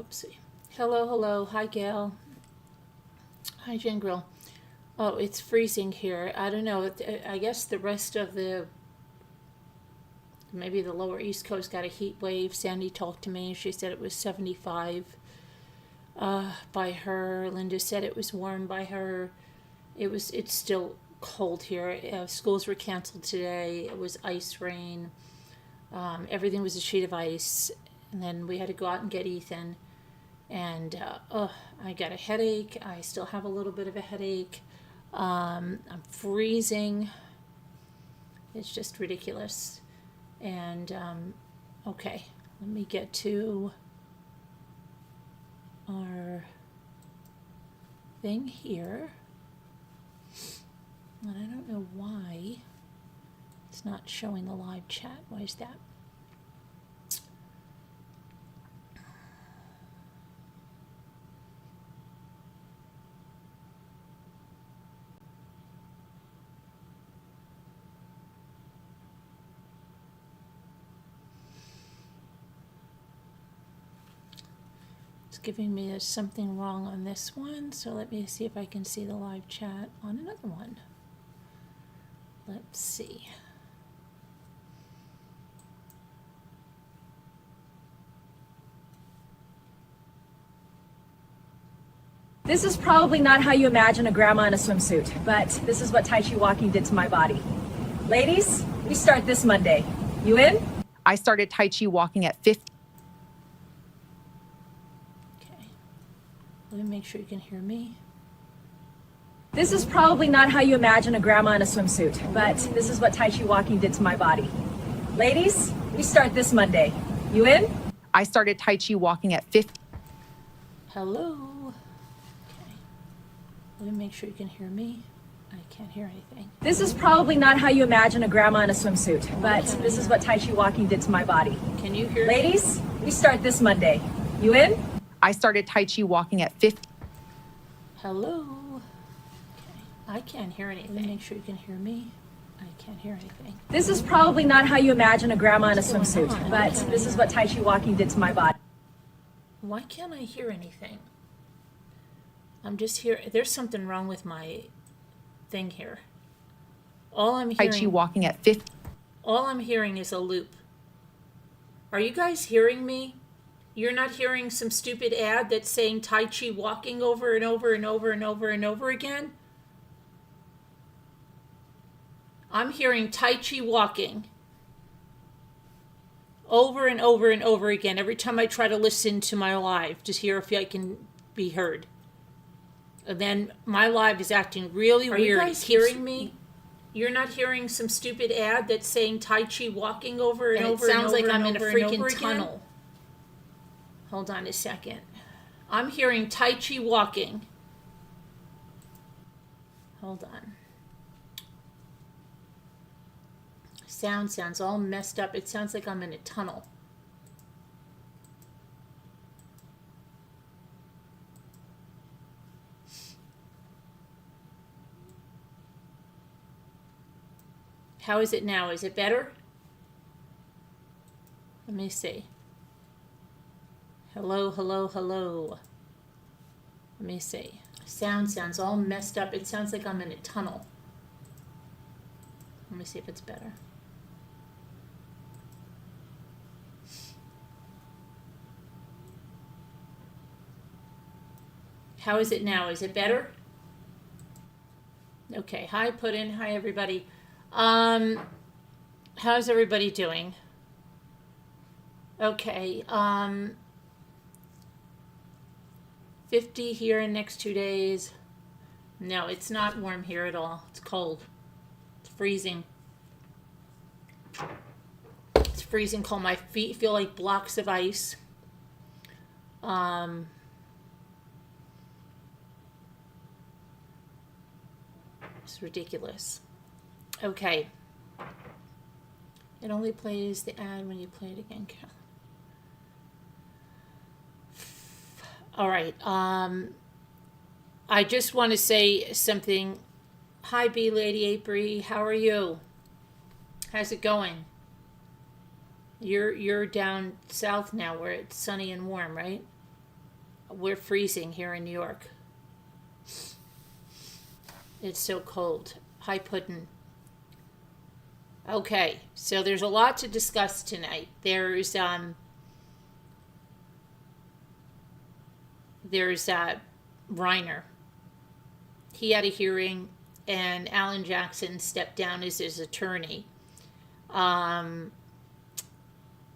Whoopsie. Hello, hello. Hi, Gail. Hi, Jen Grill. Oh, it's freezing here. I don't know. I guess the rest of maybe the lower East Coast got a heat wave. Sandy talked to me. She said it was 75 by her. Linda said it was warm by her. It's still cold here. Schools were canceled today. It was ice rain. Everything was a sheet of ice. And then we had to go out and get Ethan. And I got a headache. I still have a little bit of a headache. I'm freezing. It's just ridiculous. And okay, let me get to our thing here. And I don't know why it's not showing the live chat. Why is that? Giving me there's something wrong on this one, so let me see if I can see the live chat on another one. Let's see. This is probably not how you imagine a grandma in a swimsuit, but this is what Tai Chi walking did to my body. Ladies, we start this Monday. You in? I started Tai Chi walking at 50. Let me make sure you can hear me. This is probably not how you imagine a grandma in a swimsuit, but this is what Tai Chi walking did to my body. Ladies, we start this Monday. You in? I started Tai Chi walking at 50. Hello. Okay. Let me make sure you can hear me. I can't hear anything. This is probably not how you imagine a grandma in a swimsuit, but this is what Tai Chi walking did to my body. Can you hear me? Ladies, we start this Monday. You in? I started Tai Chi walking at 50. Hello. Okay. I can't hear anything. Let me make sure you can hear me. I can't hear anything. This is probably not how you imagine a grandma in a swimsuit, but this is what Tai Chi walking did to my body. Why can't I hear anything? I'm just here. There's something wrong with my thing here. All I'm hearing. Tai Chi walking at 50. All I'm hearing is a loop. Are you guys hearing me? You're not hearing some stupid ad that's saying Tai Chi walking over and over and over and over and over again? I'm hearing Tai Chi walking over and over and over again every time I try to listen to my live to hear if I can be heard. And then my live is acting really weird. Are you guys hearing me? You're not hearing some stupid ad that's saying Tai Chi walking over and over and over. It sounds like I'm in a freaking tunnel. Hold on a second. I'm hearing Tai Chi walking. Hold on. Sounds all messed up. It sounds like I'm in a tunnel. How is it now? Is it better? Let me see. Hello, hello, hello. Let me see. Sounds all messed up. It sounds like I'm in a tunnel. Let me see if it's better. How is it now? Is it better? Okay. Hi, Puddin'. Hi, everybody. How's everybody doing? Okay. 50 here in next 2 days. No, it's not warm here at all. It's cold. It's freezing. It's freezing cold. My feet feel like blocks of ice. It's ridiculous. Okay. It only plays the ad when you play it again, Carol. All right. I just want to say something. Hi, B Lady April. How are you? How's it going? You're down south now where it's sunny and warm, right? We're freezing here in New York. It's so cold. Hi, Puddin'. Okay, so there's a lot to discuss tonight. There's Reiner. He had a hearing, and Alan Jackson stepped down as his attorney.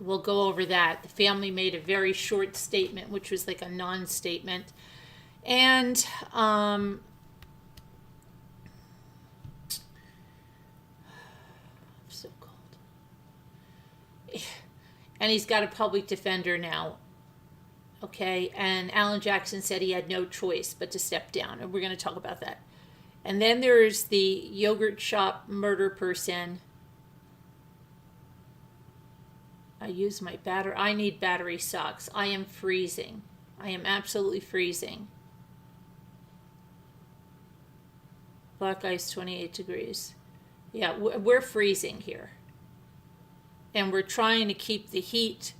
We'll go over that. The family made a very short statement, which was like a non-statement. And I'm so cold. And he's got a public defender now. Okay, and Alan Jackson said he had no choice but to step down, and we're going to talk about that. And then there's the yogurt shop murder person. I use my battery. I need battery socks. I am freezing. I am absolutely freezing. Black ice, 28 degrees. Yeah, we're freezing here. And we're trying to keep the heat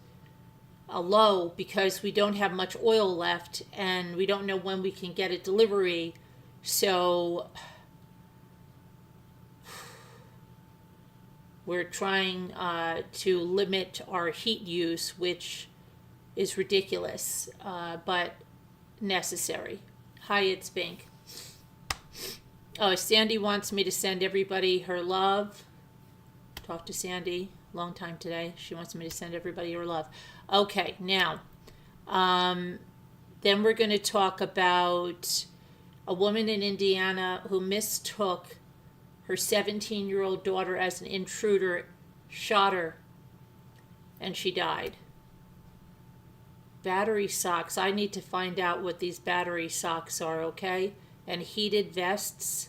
low because we don't have much oil left and we don't know when we can get a delivery. So we're trying to limit our heat use, which is ridiculous, but necessary. Hi, it's Bink. Oh, Sandy wants me to send everybody her love. Talk to Sandy. Long time today. She wants me to send everybody her love. Okay, now, then we're going to talk about a woman in Indiana who mistook her 17-year-old daughter as an intruder, shot her, and she died. Battery socks. I need to find out what these battery socks are, okay? And heated vests.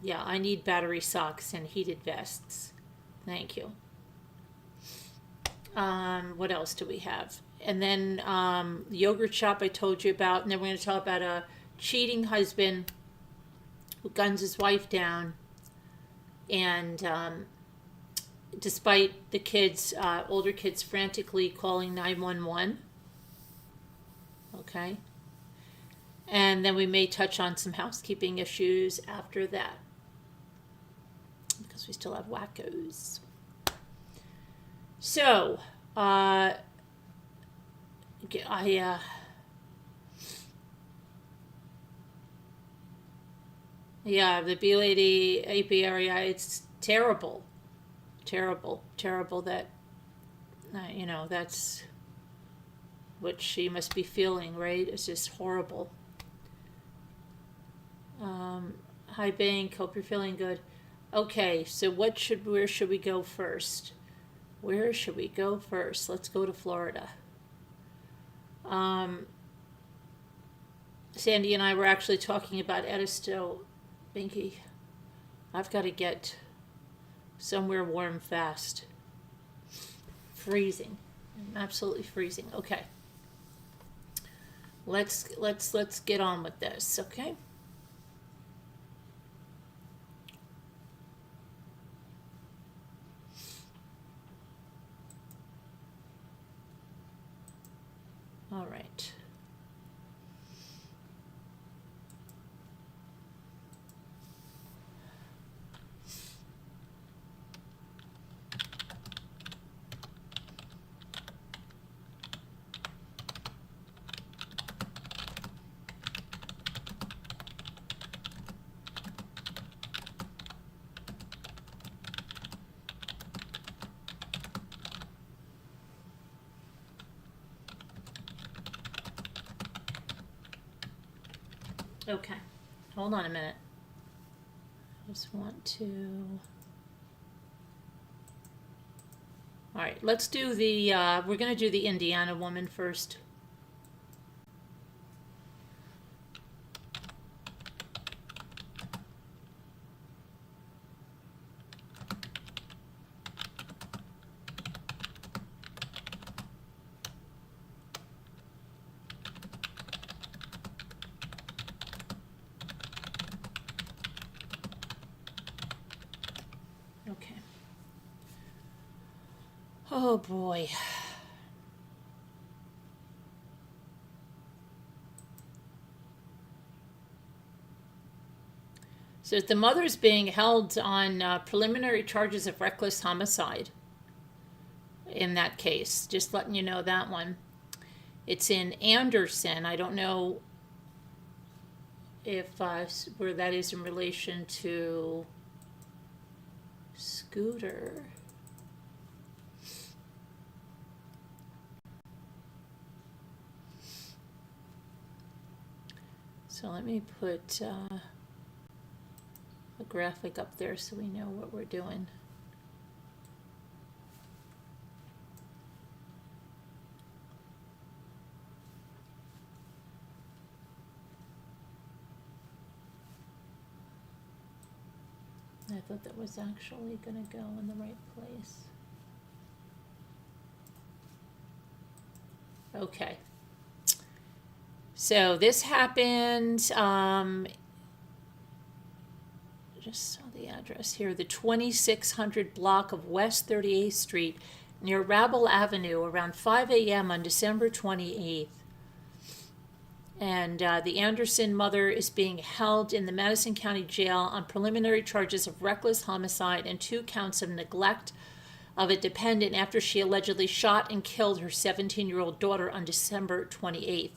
Yeah, I need battery socks and heated vests. Thank you. What else do we have? And then the yogurt shop I told you about. And then we're going to talk about a cheating husband who guns his wife down. And despite the kids, older kids frantically calling 911. Okay. And then we may touch on some housekeeping issues after that, because we still have wackos. So, yeah, the B Lady AP area, it's terrible. Terrible that, that's what she must be feeling, right? It's just horrible. Hi, Bank. Hope you're feeling good. Okay, so where should we go first? Where should we go first? Let's go to Florida. Sandy and I were actually talking about Edisto. Binky, I've got to get somewhere warm fast. Freezing. I'm absolutely freezing. Okay. Let's get on with this, okay? All right. Okay, hold on a minute. I just want to... All right, let's do the, we're going to do the Indiana woman first. Okay. Oh boy. So the mother's being held on preliminary charges of reckless homicide in that case. Just letting you know that one. It's in Anderson. I don't know if where that is in relation to Scooter. So let me put a graphic up there so we know what we're doing. I thought that was actually going to go in the right place. Okay. So this happened, just saw the address here, the 2600 block of West 38th Street near Rabble Avenue around 5 a.m. on December 28th. And the Anderson mother is being held in the Madison County Jail on preliminary charges of reckless homicide and 2 counts of neglect of a dependent after she allegedly shot and killed her 17-year-old daughter on December 28th.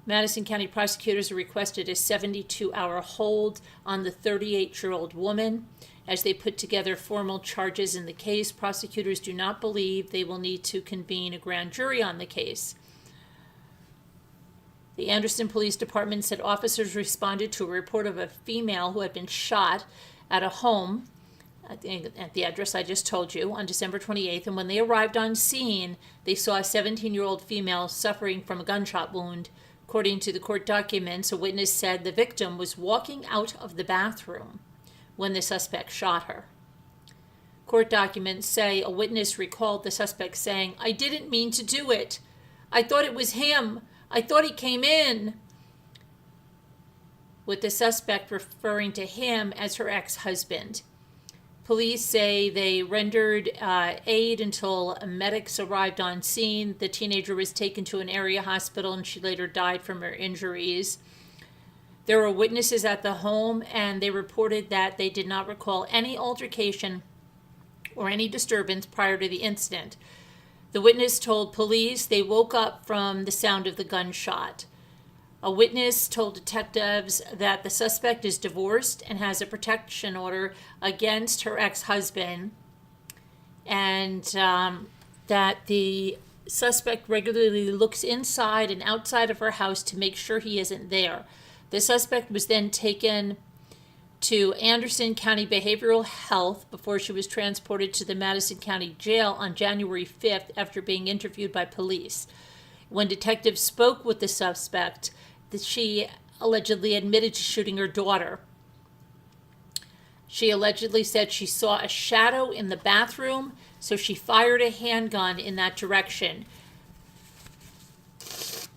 Madison County prosecutors requested a 72-hour hold on the 38-year-old woman. As they put together formal charges in the case, prosecutors do not believe they will need to convene a grand jury on the case. The Anderson Police Department said officers responded to a report of a female who had been shot at a home at the address I just told you on December 28th, and when they arrived on scene, they saw a 17-year-old female suffering from a gunshot wound. According to the court documents, a witness said the victim was walking out of the bathroom when the suspect shot her. Court documents say a witness recalled the suspect saying, "I didn't mean to do it. I thought it was him. I thought he came in," with the suspect referring to him as her ex-husband. Police say they rendered aid until medics arrived on scene. The teenager was taken to an area hospital and she later died from her injuries. There were witnesses at the home and they reported that they did not recall any altercation or any disturbance prior to the incident. The witness told police they woke up from the sound of the gunshot. A witness told detectives that the suspect is divorced and has a protection order against her ex-husband, and that the suspect regularly looks inside and outside of her house to make sure he isn't there. The suspect was then taken to Anderson County Behavioral Health before she was transported to the Madison County Jail on January 5th after being interviewed by police. When detectives spoke with the suspect, she allegedly admitted to shooting her daughter. She allegedly said she saw a shadow in the bathroom, so she fired a handgun in that direction. Excuse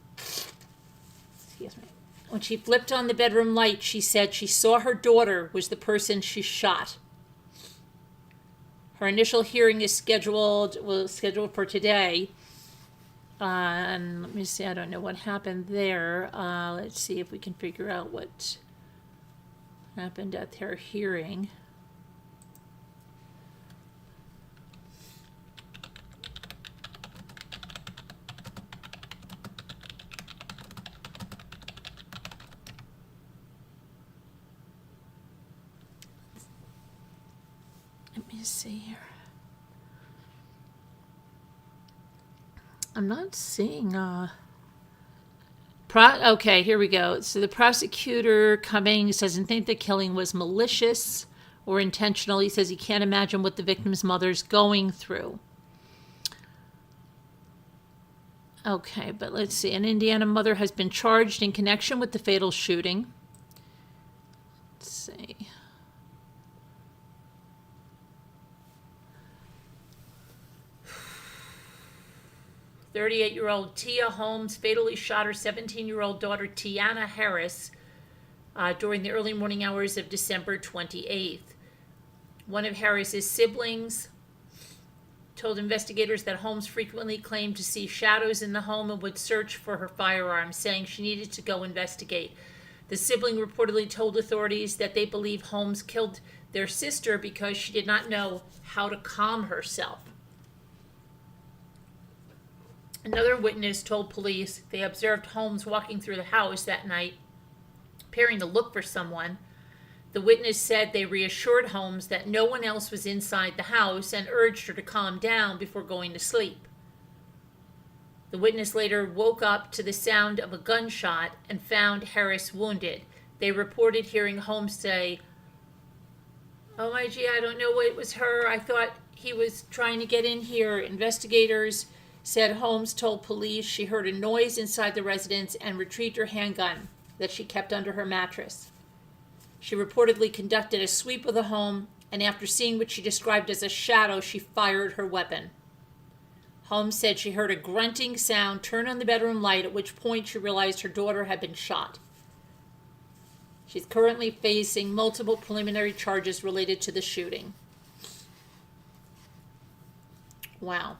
me. When she flipped on the bedroom light, she said she saw her daughter was the person she shot. Her initial hearing is scheduled for today. And let me see, I don't know what happened there. Let's see if we can figure out what happened at her hearing. Let me see here. I'm not seeing okay, here we go. So the prosecutor Cummings doesn't think the killing was malicious or intentional. He says he can't imagine what the victim's mother's going through. Okay, but let's see. An Indiana mother has been charged in connection with the fatal shooting. Let's see. 38-year-old Tia Holmes fatally shot her 17-year-old daughter Tiana Harris during the early morning hours of December 28th. One of Harris's siblings told investigators that Holmes frequently claimed to see shadows in the home and would search for her firearm, saying she needed to go investigate. The sibling reportedly told authorities that they believe Holmes killed their sister because she did not know how to calm herself. Another witness told police they observed Holmes walking through the house that night, appearing to look for someone. The witness said they reassured Holmes that no one else was inside the house and urged her to calm down before going to sleep. The witness later woke up to the sound of a gunshot and found Harris wounded. They reported hearing Holmes say, "Oh my gee, I don't know, it was her. I thought he was trying to get in here." Investigators said Holmes told police she heard a noise inside the residence and retrieved her handgun that she kept under her mattress. She reportedly conducted a sweep of the home, and after seeing what she described as a shadow, she fired her weapon. Holmes said she heard a grunting sound turn on the bedroom light, at which point she realized her daughter had been shot. She's currently facing multiple preliminary charges related to the shooting. Wow.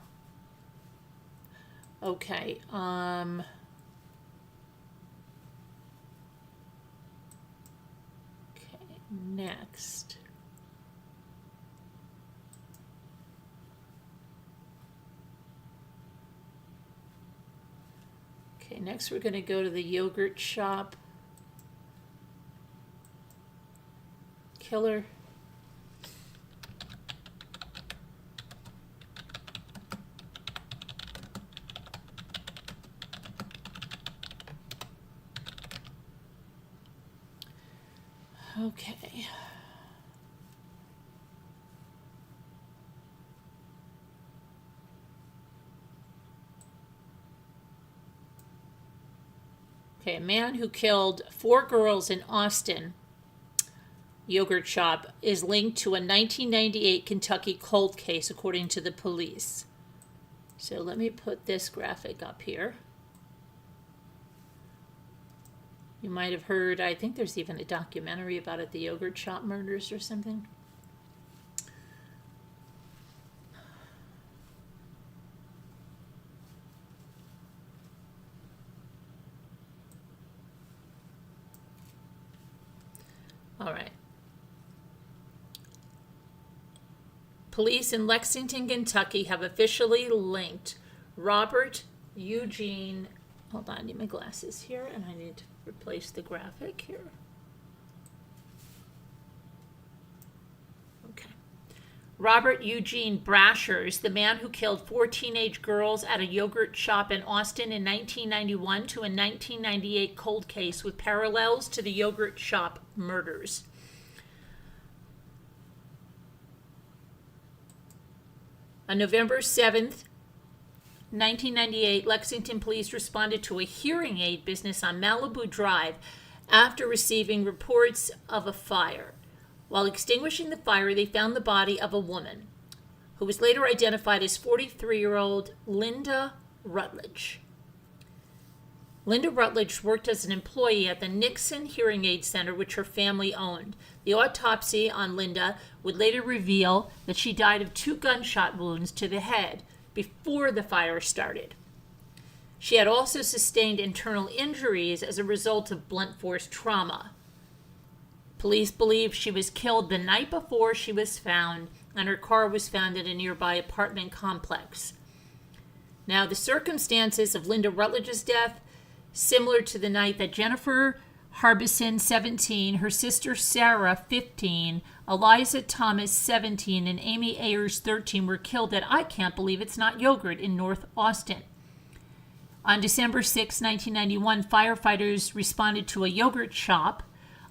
Okay. Okay, next. Okay, next we're going to go to the yogurt shop. Killer. Okay. Okay, a man who killed 4 girls in Austin yogurt shop is linked to a 1998 Kentucky cold case, according to the police. So let me put this graphic up here. You might have heard, I think there's even a documentary about it, the yogurt shop murders or something. All right. Police in Lexington, Kentucky have officially linked Robert Eugene, hold on, I need my glasses here, and I need to replace the graphic here. Okay. Robert Eugene Brashers, the man who killed 4 teenage girls at a yogurt shop in Austin in 1991, to a 1998 cold case with parallels to the yogurt shop murders. On November 7th, 1998, Lexington police responded to a hearing aid business on Malibu Drive after receiving reports of a fire. While extinguishing the fire, they found the body of a woman who was later identified as 43-year-old Linda Rutledge. Linda Rutledge worked as an employee at the Nixon Hearing Aid Center, which her family owned. The autopsy on Linda would later reveal that she died of 2 gunshot wounds to the head before the fire started. She had also sustained internal injuries as a result of blunt force trauma. Police believe she was killed the night before she was found, and her car was found at a nearby apartment complex. Now, the circumstances of Linda Rutledge's death, similar to the night that Jennifer Harbison, 17, her sister Sarah, 15, Eliza Thomas, 17, and Amy Ayers, 13, were killed at I Can't Believe It's Not Yogurt in North Austin. On December 6, 1991, firefighters responded to a yogurt shop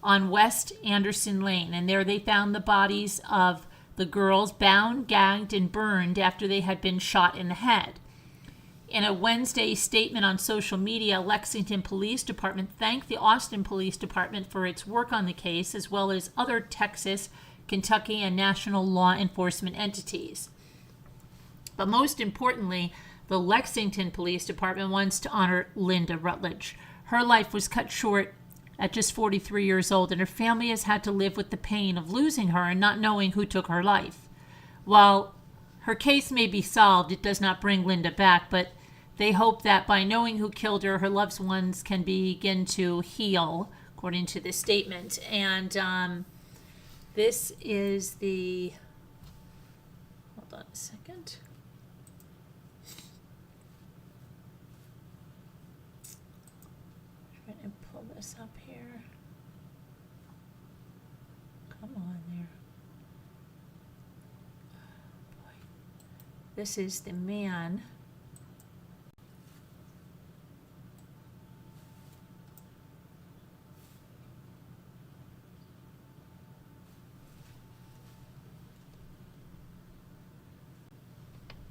on West Anderson Lane, and there they found the bodies of the girls bound, gagged, and burned after they had been shot in the head. In a Wednesday statement on social media, Lexington Police Department thanked the Austin Police Department for its work on the case, as well as other Texas, Kentucky, and national law enforcement entities. But most importantly, the Lexington Police Department wants to honor Linda Rutledge. Her life was cut short at just 43 years old, and her family has had to live with the pain of losing her and not knowing who took her life. While her case may be solved, it does not bring Linda back, but they hope that by knowing who killed her, her loved ones can begin to heal, according to this statement. And this is the, hold on a second. Trying to pull this up here. Come on there. Oh, boy. This is the man.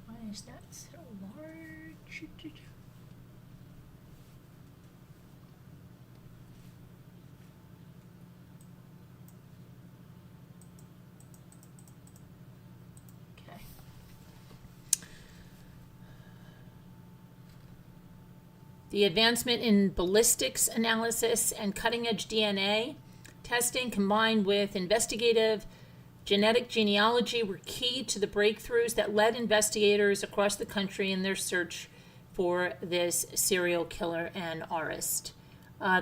Why is that so large? Okay. The advancement in ballistics analysis and cutting-edge DNA testing combined with investigative genetic genealogy were key to the breakthroughs that led investigators across the country in their search for this serial killer and aurist.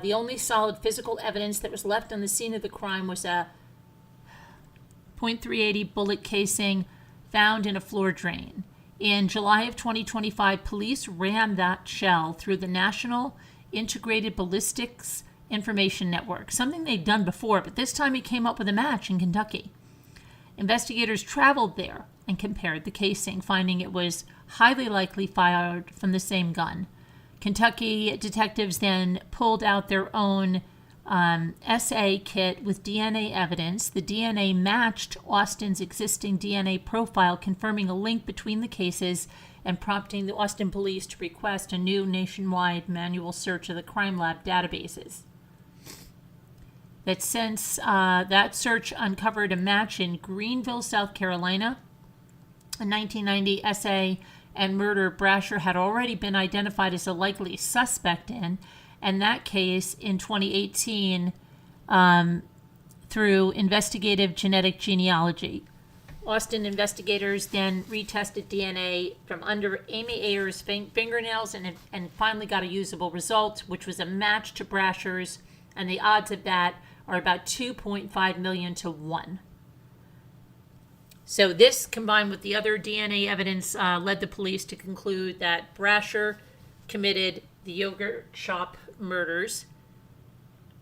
The only solid physical evidence that was left on the scene of the crime was a .380 bullet casing found in a floor drain. In July of 2025, police ran that shell through the National Integrated Ballistics Information Network, something they'd done before, but this time it came up with a match in Kentucky. Investigators traveled there and compared the casing, finding it was highly likely fired from the same gun. Kentucky detectives then pulled out their own SA kit with DNA evidence. The DNA matched Austin's existing DNA profile, confirming a link between the cases and prompting the Austin police to request a new nationwide manual search of the crime lab databases. That since that search uncovered a match in Greenville, South Carolina, a 1990 SA and murder Brasher had already been identified as a likely suspect in, and that case in 2018 through investigative genetic genealogy. Austin investigators then retested DNA from under Amy Ayer's fingernails and finally got a usable result, which was a match to Brasher's, and the odds of that are about 2.5 million to 1. So this, combined with the other DNA evidence, led the police to conclude that Brasher committed the yogurt shop murders.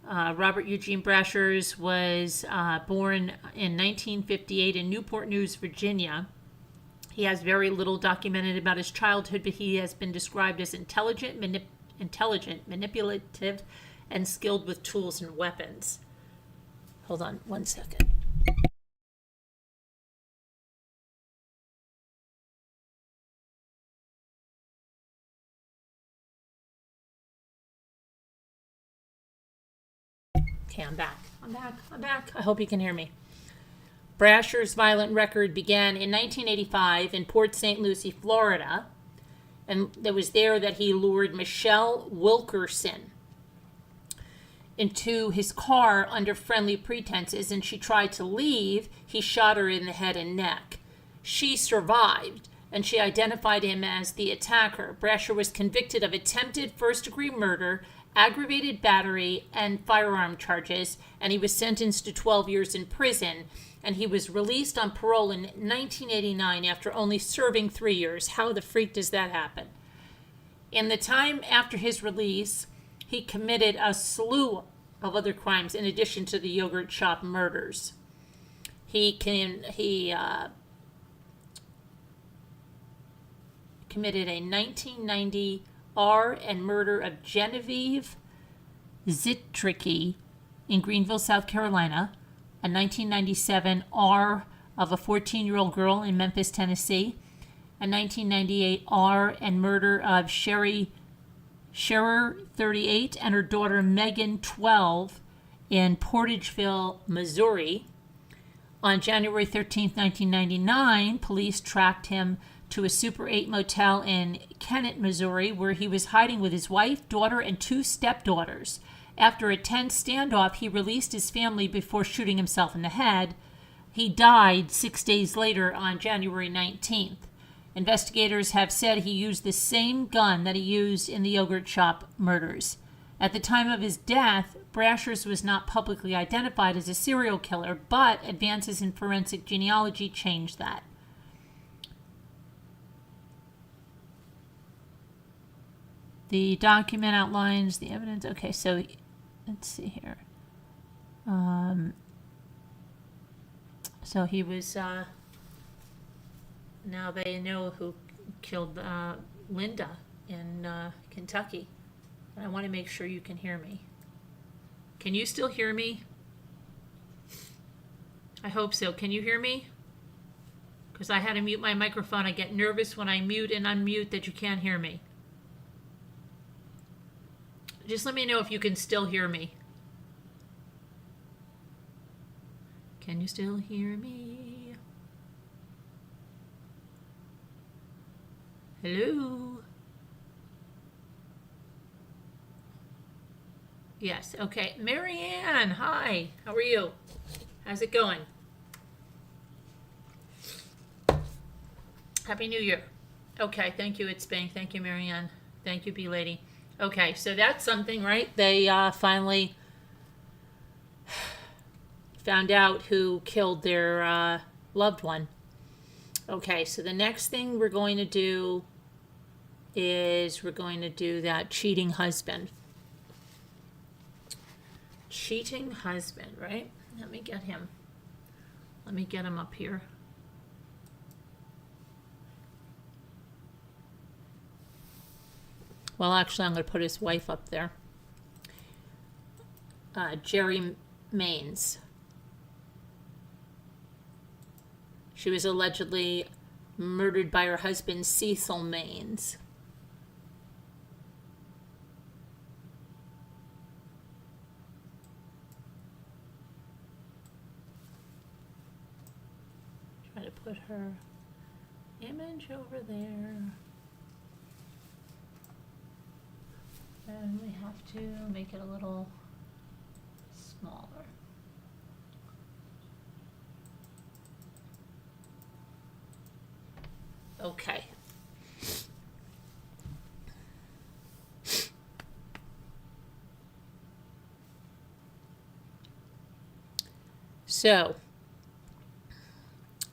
Robert Eugene Brasher was born in 1958 in Newport News, Virginia. He has very little documented about his childhood, but he has been described as intelligent, manipulative, and skilled with tools and weapons. Hold on one second. Okay, I'm back. I hope you can hear me. Brasher's violent record began in 1985 in Port St. Lucie, Florida, and it was there that he lured Michelle Wilkerson into his car under friendly pretenses, and she tried to leave. He shot her in the head and neck. She survived, and she identified him as the attacker. Brasher was convicted of attempted first-degree murder, aggravated battery, and firearm charges, and he was sentenced to 12 years in prison, and he was released on parole in 1989 after only serving 3 years. How the freak does that happen? In the time after his release, he committed a slew of other crimes in addition to the yogurt shop murders. He committed a 1990 and murder of Genevieve Zitricki in Greenville, South Carolina, a 1997 of a 14-year-old girl in Memphis, Tennessee, a 1998 and murder of Scherer, 38, and her daughter Megan, 12, in Portageville, Missouri. On January 13, 1999, police tracked him to a Super 8 motel in Kennett, Missouri, where he was hiding with his wife, daughter, and 2 stepdaughters. After a tense standoff, he released his family before shooting himself in the head. He died 6 days later on January 19th. Investigators have said he used the same gun that he used in the yogurt shop murders. At the time of his death, Brashers was not publicly identified as a serial killer, but advances in forensic genealogy changed that. The document outlines the evidence. Okay, so let's see here. So he was, now they know who killed Linda in Kentucky. I want to make sure you can hear me. Can you still hear me? I hope so. Can you hear me? Because I had to mute my microphone. I get nervous when I mute and unmute that you can't hear me. Just let me know if you can still hear me. Can you still hear me? Hello? Yes, okay. Marianne, hi. How are you? How's it going? Happy New Year. Okay, thank you, It's Bang. Thank you, Marianne. Thank you, B-Lady. Okay, so that's something, right? They finally found out who killed their loved one. Okay, so the next thing we're going to do is we're going to do that cheating husband. Cheating husband, right? Let me get him. Let me get him up here. Well, actually, I'm going to put his wife up there. Jerry Maines. She was allegedly murdered by her husband, Cecil Maines. Try to put her image over there. And we have to make it a little smaller. Okay. So,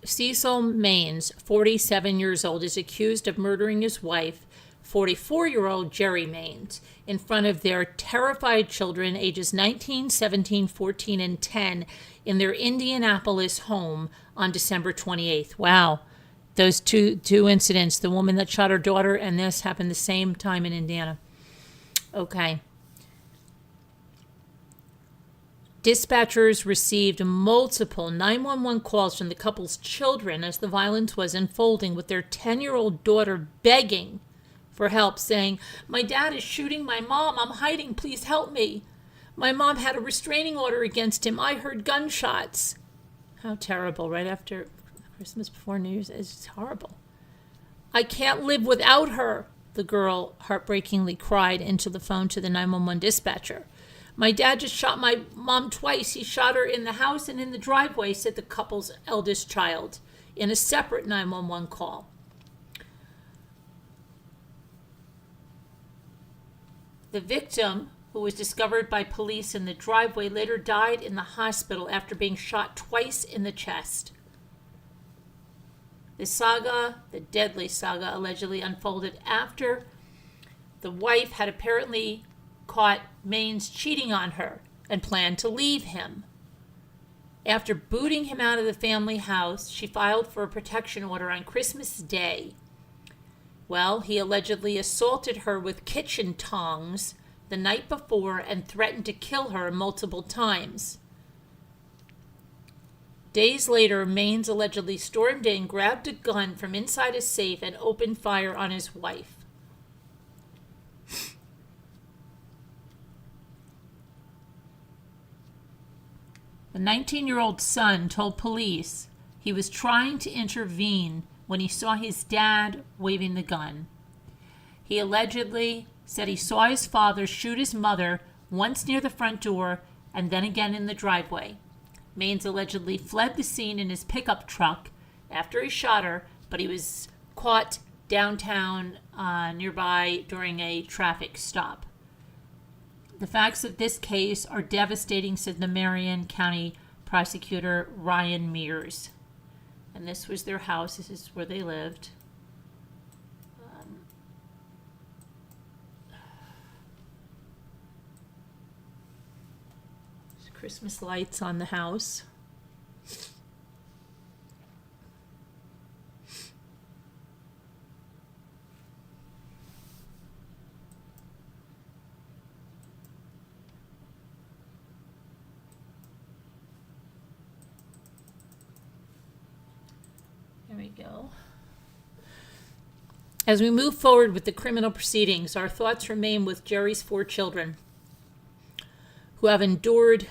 Cecil Maines, 47 years old, is accused of murdering his wife, 44-year-old Jerry Maines, in front of their terrified children, ages 19, 17, 14, and 10, in their Indianapolis home on December 28th. Wow. Those two incidents, the woman that shot her daughter and this, happened the same time in Indiana. Okay. Dispatchers received multiple 911 calls from the couple's children as the violence was unfolding, with their 10-year-old daughter begging for help, saying, "My dad is shooting my mom. I'm hiding. Please help me. My mom had a restraining order against him. I heard gunshots." How terrible, right after Christmas, before New Year's. It's horrible. "I can't live without her," the girl heartbreakingly cried into the phone to the 911 dispatcher. "My dad just shot my mom twice. He shot her in the house and in the driveway," said the couple's eldest child in a separate 911 call. The victim, who was discovered by police in the driveway, later died in the hospital after being shot twice in the chest. The saga, the deadly saga, allegedly unfolded after the wife had apparently caught Maines cheating on her and planned to leave him. After booting him out of the family house, she filed for a protection order on Christmas Day. Well, he allegedly assaulted her with kitchen tongs the night before and threatened to kill her multiple times. Days later, Maines allegedly stormed in, grabbed a gun from inside a safe, and opened fire on his wife. The 19-year-old son told police he was trying to intervene when he saw his dad waving the gun. He allegedly said he saw his father shoot his mother once near the front door and then again in the driveway. Maines allegedly fled the scene in his pickup truck after he shot her, but he was caught downtown nearby during a traffic stop. The facts of this case are devastating, said the Marion County prosecutor Ryan Mears. And this was their house. This is where they lived. There's Christmas lights on the house. There we go. As we move forward with the criminal proceedings, our thoughts remain with Jerry's 4 children who have endured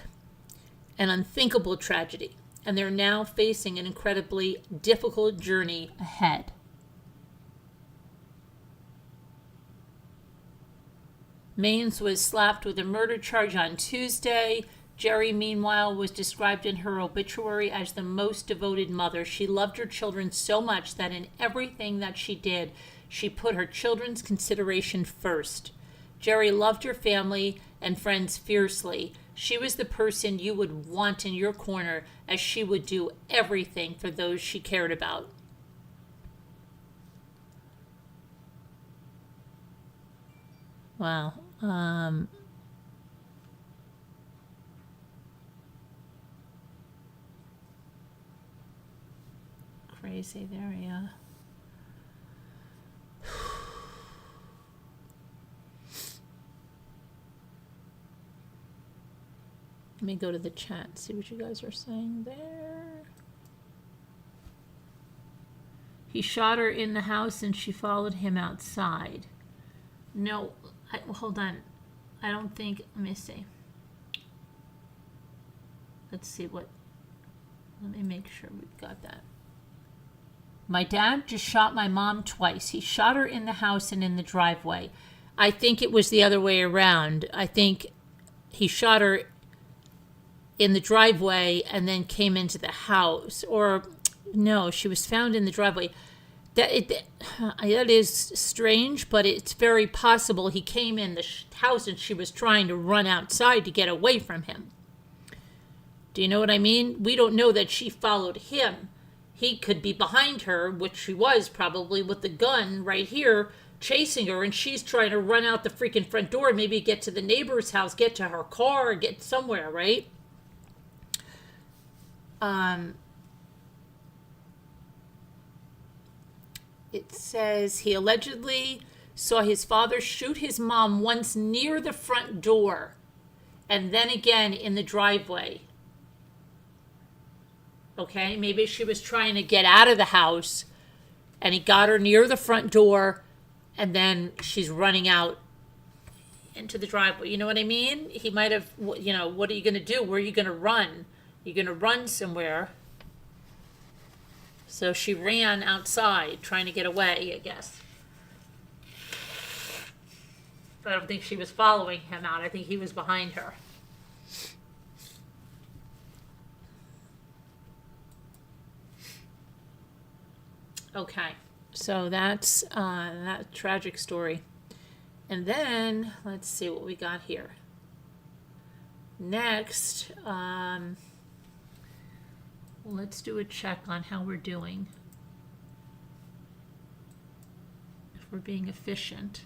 an unthinkable tragedy, and they're now facing an incredibly difficult journey ahead. Maines was slapped with a murder charge on Tuesday. Jerry, meanwhile, was described in her obituary as the most devoted mother. She loved her children so much that in everything that she did, she put her children's consideration first. Jerry loved her family and friends fiercely. She was the person you would want in your corner, as she would do everything for those she cared about. Wow. Crazy there, yeah. Let me go to the chat, see what you guys are saying there. He shot her in the house and she followed him outside. No, hold on. I don't think, let me see. Let's see what, let me make sure we've got that. My dad just shot my mom twice. He shot her in the house and in the driveway. I think it was the other way around. I think he shot her in the driveway and then came into the house. Or, no, she was found in the driveway. That is strange, but it's very possible he came in the house and she was trying to run outside to get away from him. Do you know what I mean? We don't know that she followed him. He could be behind her, which she was probably, with the gun right here, chasing her, and she's trying to run out the freaking front door, maybe get to the neighbor's house, get to her car, get somewhere, right? It says he allegedly saw his father shoot his mom once near the front door and then again in the driveway. Okay, maybe she was trying to get out of the house and he got her near the front door and then she's running out into the driveway. You know what I mean? He might have, you know, what are you going to do? Where are you going to run? You're going to run somewhere. So she ran outside trying to get away, I guess. But I don't think she was following him out. I think he was behind her. Okay, so that's that tragic story. And then, let's see what we got here. Next, let's do a check on how we're doing. If we're being efficient.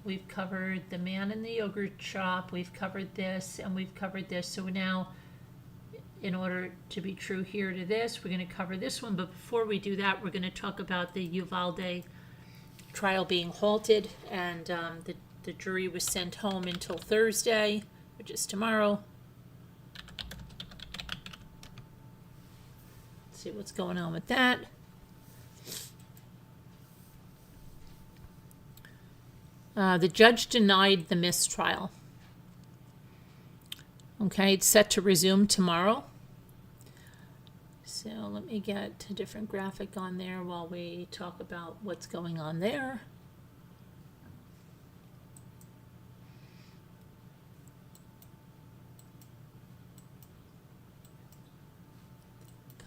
We've covered the man in the yogurt shop, we've covered this, and we've covered this. So now, in order to be true here to this, we're going to cover this one. But before we do that, we're going to talk about the Uvalde trial being halted, and the jury was sent home until Thursday, which is tomorrow. Let's see what's going on with that. The judge denied the mistrial. Okay, it's set to resume tomorrow. So let me get a different graphic on there while we talk about what's going on there.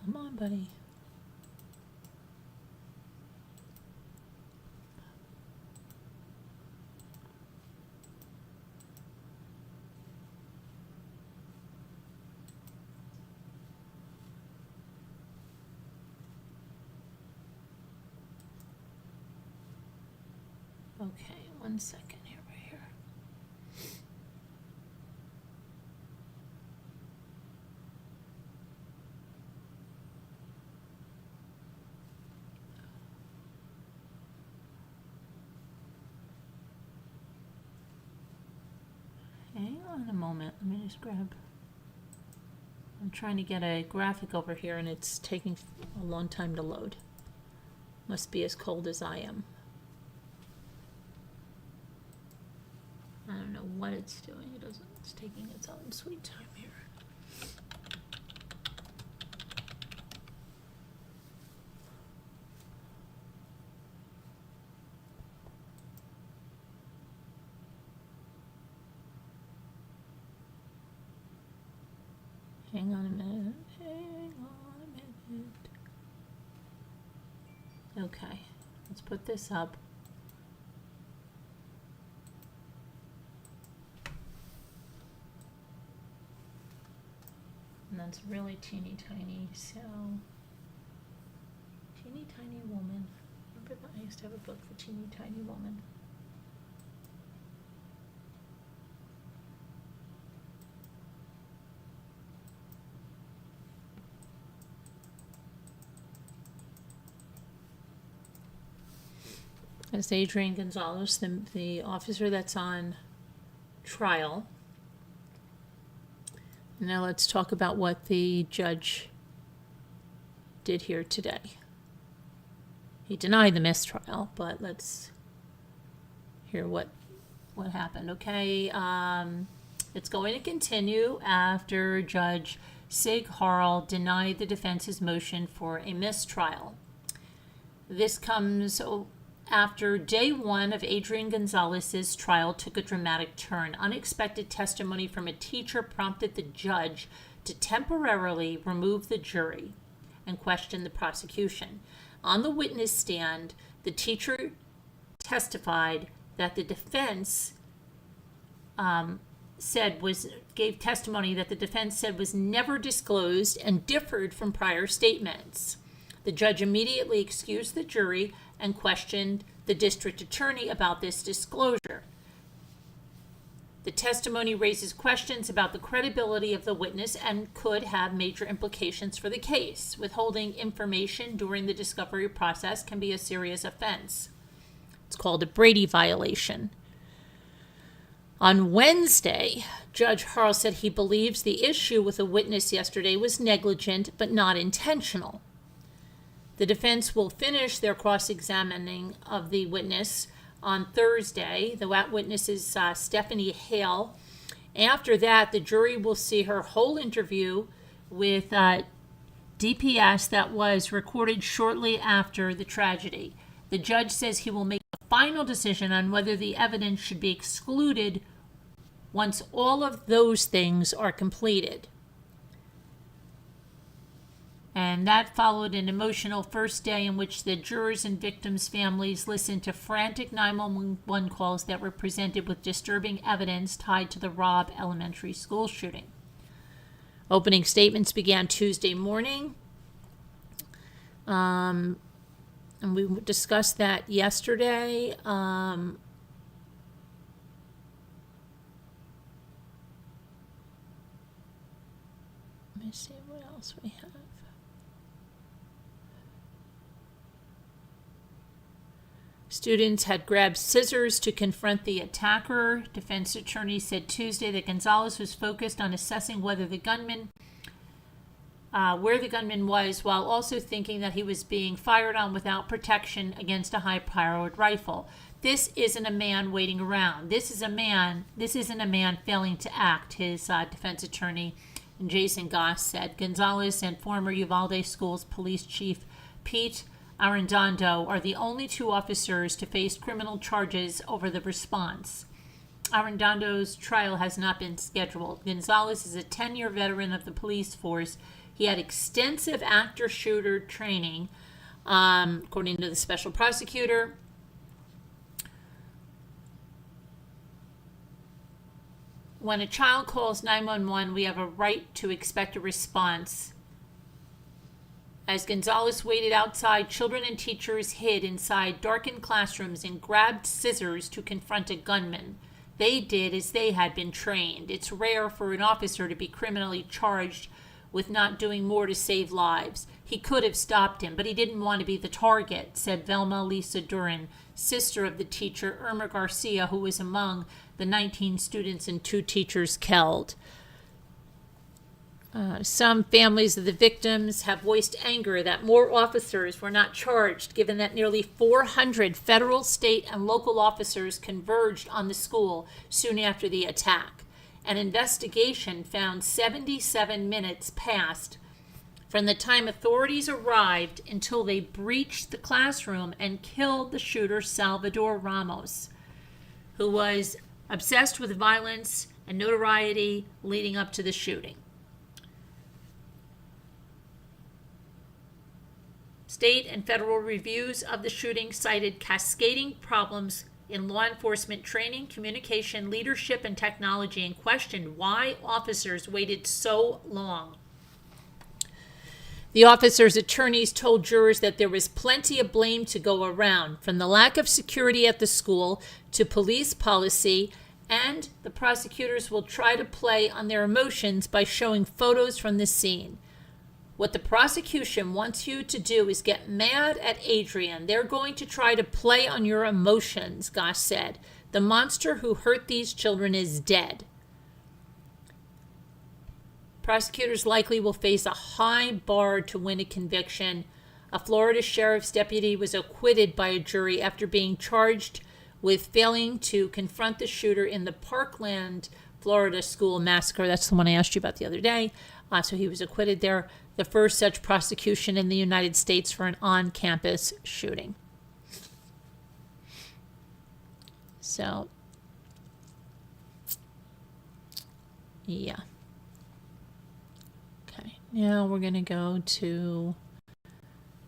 Come on, buddy. Okay, 1 second here, right here. Hang on a moment. Let me just grab. I'm trying to get a graphic over here and it's taking a long time to load. Must be as cold as I am. I don't know what it's doing. It's taking its own sweet time here. Hang on a minute. Hang on a minute. Okay, let's put this up. And that's really teeny tiny, so teeny tiny woman. Remember that I used to have a book for teeny tiny woman. That's Adrian Gonzalez, the officer that's on trial. Now let's talk about what the judge did here today. He denied the mistrial, but let's hear what happened. Okay, it's going to continue after Judge Sig Harl denied the defense's motion for a mistrial. This comes after day one of Adrian Gonzalez's trial took a dramatic turn. Unexpected testimony from a teacher prompted the judge to temporarily remove the jury and question the prosecution. On the witness stand, the teacher testified that the defense gave testimony that the defense said was never disclosed and differed from prior statements. The judge immediately excused the jury and questioned the district attorney about this disclosure. The testimony raises questions about the credibility of the witness and could have major implications for the case. Withholding information during the discovery process can be a serious offense. It's called a Brady violation. On Wednesday, Judge Harl said he believes the issue with a witness yesterday was negligent but not intentional. The defense will finish their cross-examining of the witness on Thursday. The witness is Stephanie Hale. After that, the jury will see her whole interview with DPS that was recorded shortly after the tragedy. The judge says he will make a final decision on whether the evidence should be excluded once all of those things are completed. And that followed an emotional first day in which the jurors and victims' families listened to frantic 911 calls that were presented with disturbing evidence tied to the Robb Elementary School shooting. Opening statements began Tuesday morning. And we discussed that yesterday. Let me see what else we have. Students had grabbed scissors to confront the attacker. Defense attorney said Tuesday that Gonzalez was focused on assessing whether the gunman, where the gunman was, while also thinking that he was being fired on without protection against a high-powered rifle. This isn't a man waiting around. This isn't a man failing to act, his defense attorney Jason Goss said. Gonzalez and former Uvalde Schools Police Chief Pete Arredondo are the only two officers to face criminal charges over the response. Arredondo's trial has not been scheduled. Gonzalez is a 10-year veteran of the police force. He had extensive actor-shooter training, according to the special prosecutor. When a child calls 911, we have a right to expect a response. As Gonzalez waited outside, children and teachers hid inside darkened classrooms and grabbed scissors to confront a gunman. They did as they had been trained. It's rare for an officer to be criminally charged with not doing more to save lives. He could have stopped him, but he didn't want to be the target, said Velma Lisa Duran, sister of the teacher Irma Garcia, who was among the 19 students and 2 teachers killed. Some families of the victims have voiced anger that more officers were not charged, given that nearly 400 federal, state, and local officers converged on the school soon after the attack. An investigation found 77 minutes passed from the time authorities arrived until they breached the classroom and killed the shooter Salvador Ramos, who was obsessed with violence and notoriety leading up to the shooting. State and federal reviews of the shooting cited cascading problems in law enforcement training, communication, leadership, and technology, and questioned why officers waited so long. The officers' attorneys told jurors that there was plenty of blame to go around, from the lack of security at the school to police policy, and the prosecutors will try to play on their emotions by showing photos from the scene. What the prosecution wants you to do is get mad at Adrian. They're going to try to play on your emotions, Goss said. The monster who hurt these children is dead. Prosecutors likely will face a high bar to win a conviction. A Florida sheriff's deputy was acquitted by a jury after being charged with failing to confront the shooter in the Parkland, Florida school massacre. That's the one I asked you about the other day. So he was acquitted there. The first such prosecution in the United States for an on-campus shooting. So, yeah. Okay, now we're going to go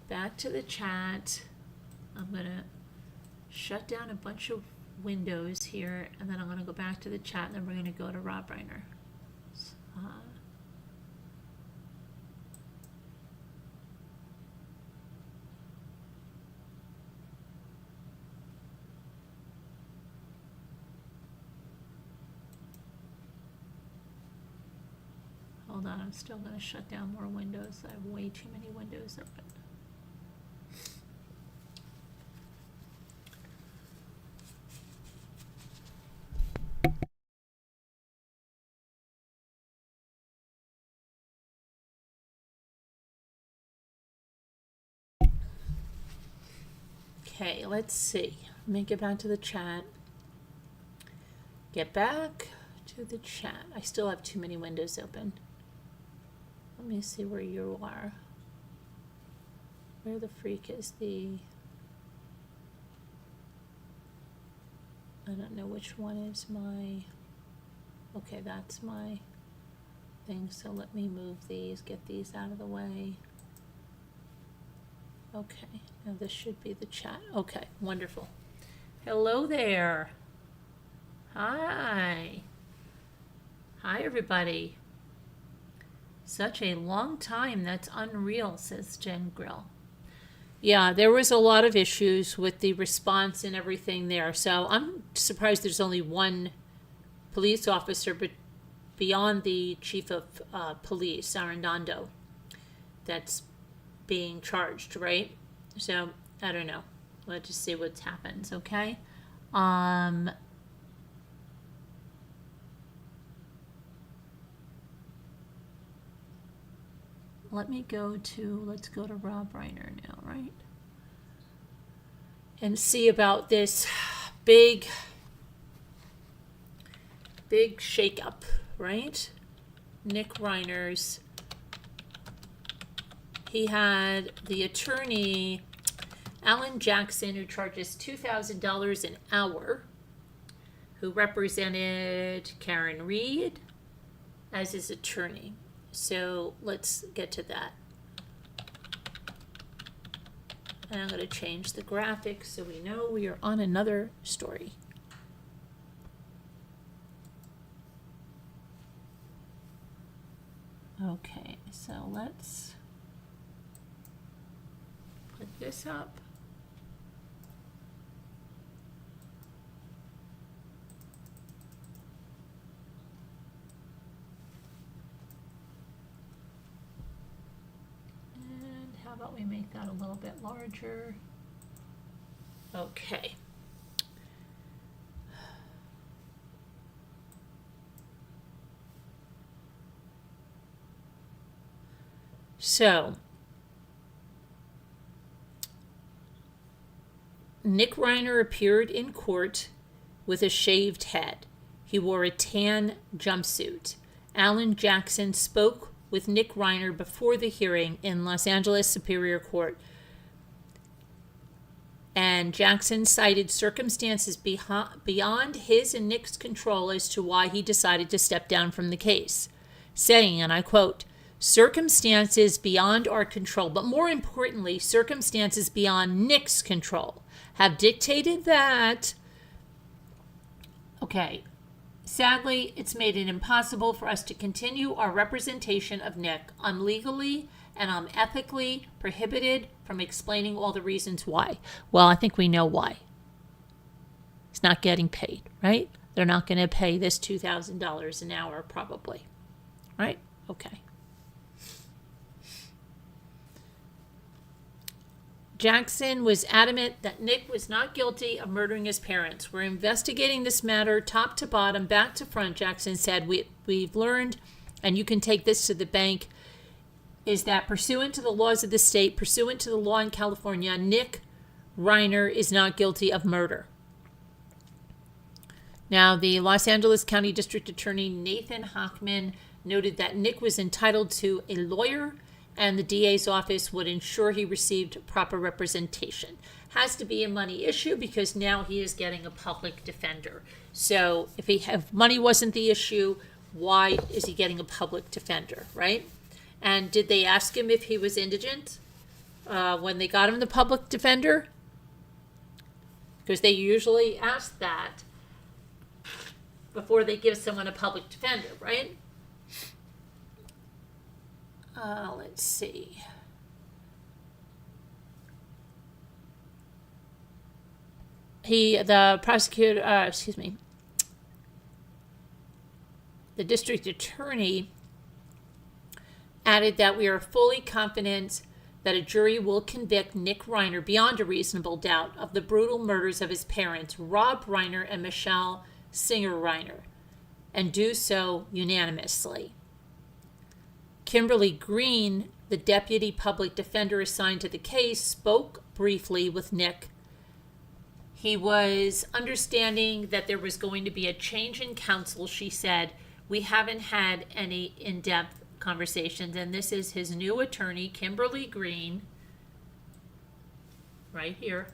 back to the chat. I'm going to shut down a bunch of windows here, and then I'm going to go back to the chat, and then we're going to go to Rob Reiner. Hold on, I'm still going to shut down more windows. I have way too many windows open. Okay, let's see. Let me get back to the chat. Get back to the chat. I still have too many windows open. Let me see where you are. Where the freak is the... I don't know which one is my... Okay, that's my thing. So let me move these, get these out of the way. Okay, now this should be the chat. Okay, wonderful. Hello there. Hi. Hi, everybody. Such a long time. That's unreal, says Jen Grill. Yeah, there was a lot of issues with the response and everything there. So I'm surprised there's only one police officer, but beyond the chief of police, Arredondo, that's being charged, right? So I don't know. Let's just see what happens, okay? Let's go to Rob Reiner now, right? And see about this big shakeup, right? Nick Reiner's. He had the attorney, Alan Jackson, who charges $2,000 an hour, who represented Karen Reed as his attorney. So let's get to that. And I'm going to change the graphics so we know we are on another story. Okay, so let's put this up. And how about we make that a little bit larger? Okay. So, Nick Reiner appeared in court with a shaved head. He wore a tan jumpsuit. Alan Jackson spoke with Nick Reiner before the hearing in Los Angeles Superior Court. And Jackson cited circumstances beyond his and Nick's control as to why he decided to step down from the case, saying, and I quote, "Circumstances beyond our control, but more importantly, circumstances beyond Nick's control, have dictated that." Okay, sadly, it's made it impossible for us to continue our representation of Nick. I'm legally and I'm ethically prohibited from explaining all the reasons why. Well, I think we know why. He's not getting paid, right? They're not going to pay this $2,000 an hour probably, right? Okay. Jackson was adamant that Nick was not guilty of murdering his parents. "We're investigating this matter top to bottom, back to front," Jackson said. We've learned, and you can take this to the bank, is that pursuant to the laws of the state, pursuant to the law in California, Nick Reiner is not guilty of murder. Now, the Los Angeles County District Attorney Nathan Hochman noted that Nick was entitled to a lawyer and the DA's office would ensure he received proper representation. Has to be a money issue because now he is getting a public defender. So if money wasn't the issue, why is he getting a public defender, right? And did they ask him if he was indigent when they got him the public defender? Because they usually ask that before they give someone a public defender, right? Let's see. The district attorney added that we are fully confident that a jury will convict Nick Reiner beyond a reasonable doubt of the brutal murders of his parents, Rob Reiner and Michelle Singer Reiner, and do so unanimously. Kimberly Green, the deputy public defender assigned to the case, spoke briefly with Nick. He was understanding that there was going to be a change in counsel, she said. "We haven't had any in-depth conversations," and this is his new attorney, Kimberly Green, right here.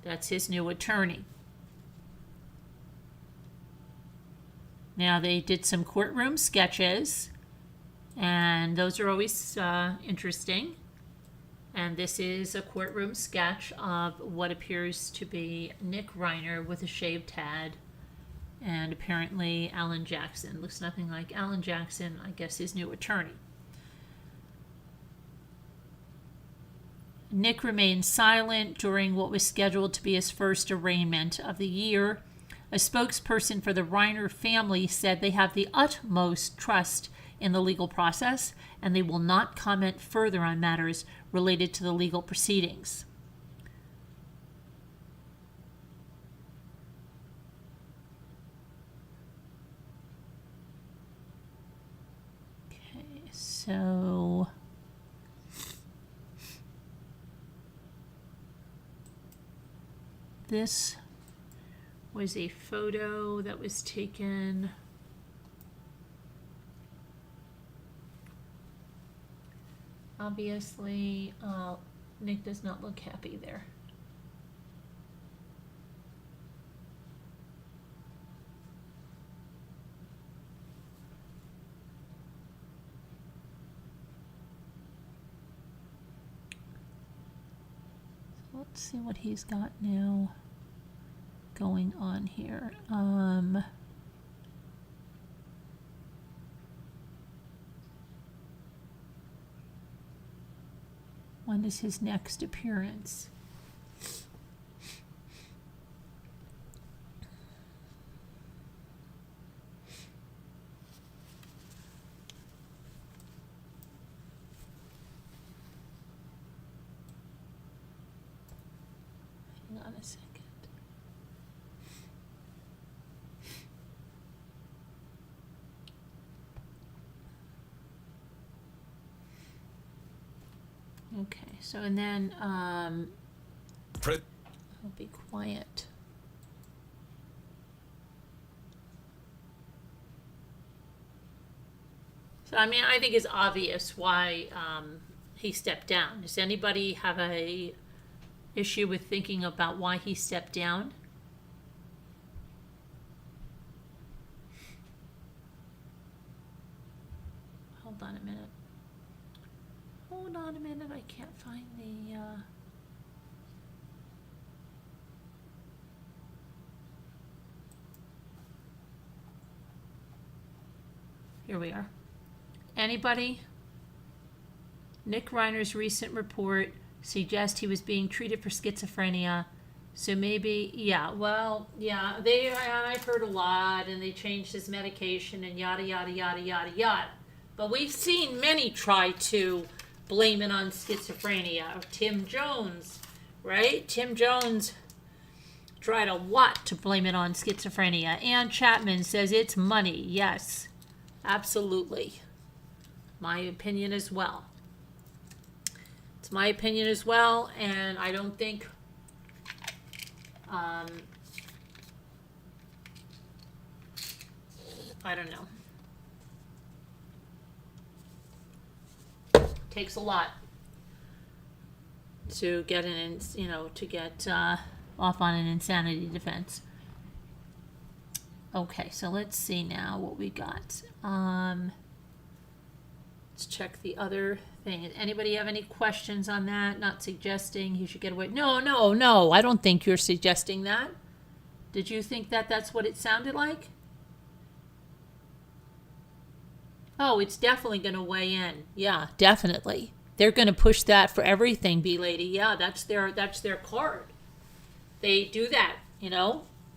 That's his new attorney. Now, they did some courtroom sketches, and those are always interesting. And this is a courtroom sketch of what appears to be Nick Reiner with a shaved head, and apparently Alan Jackson. Looks nothing like Alan Jackson, I guess his new attorney. Nick remained silent during what was scheduled to be his first arraignment of the year. A spokesperson for the Reiner family said they have the utmost trust in the legal process and they will not comment further on matters related to the legal proceedings. Okay, so this was a photo that was taken obviously. Nick does not look happy there. So let's see what he's got now going on here. When is his next appearance? Hang on a second. Okay, so and then I'll be quiet. So I mean, I think it's obvious why he stepped down. Does anybody have a issue with thinking about why he stepped down? Hold on a minute. Hold on a minute, I can't find the, Here we are. Anybody? Nick Reiner's recent report suggests he was being treated for schizophrenia. So maybe, yeah, well, yeah, I've heard a lot, and they changed his medication and yada, yada, yada, yada, yada. But we've seen many try to blame it on schizophrenia. Tim Jones, right? Tim Jones tried a lot to blame it on schizophrenia. Ann Chapman says it's money. Yes, absolutely. My opinion as well. It's my opinion as well, and I don't think I don't know. Takes a lot to get off on an insanity defense. Okay, so let's see now what we got. Let's check the other thing. Anybody have any questions on that? Not suggesting he should get away. No, I don't think you're suggesting that. Did you think that that's what it sounded like? Oh, it's definitely going to weigh in. Yeah, definitely. They're going to push that for everything, B-Lady. Yeah, that's their card. They do that,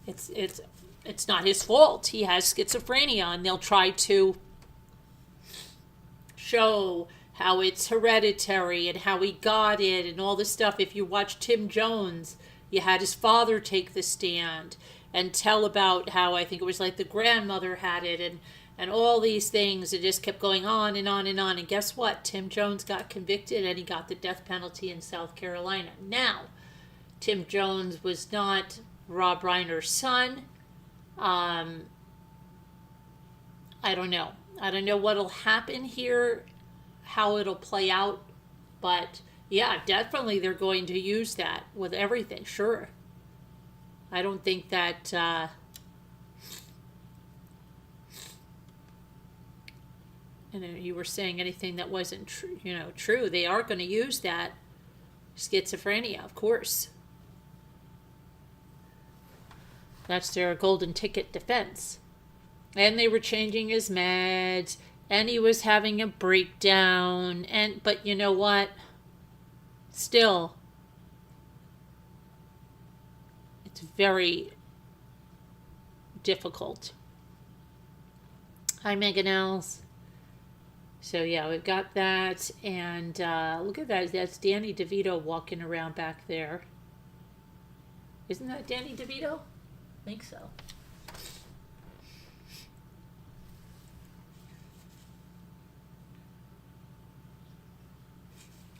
It's not his fault. He has schizophrenia, and they'll try to show how it's hereditary and how he got it and all this stuff. If you watch Tim Jones, you had his father take the stand and tell about how, I think it was like the grandmother had it, and all these things. It just kept going on and on and on. And guess what? Tim Jones got convicted, and he got the death penalty in South Carolina. Now, Tim Jones was not Rob Reiner's son. I don't know. I don't know what'll happen here, how it'll play out. But, yeah, definitely they're going to use that with everything. Sure. I don't think that... you were saying anything that wasn't true. They are going to use that schizophrenia, of course. That's their golden ticket defense. And they were changing his meds, and he was having a breakdown, but you know what? Still, it's very difficult. Hi, Megan Els. So yeah, we've got that, and look at that. That's Danny DeVito walking around back there. Isn't that Danny DeVito? I think so.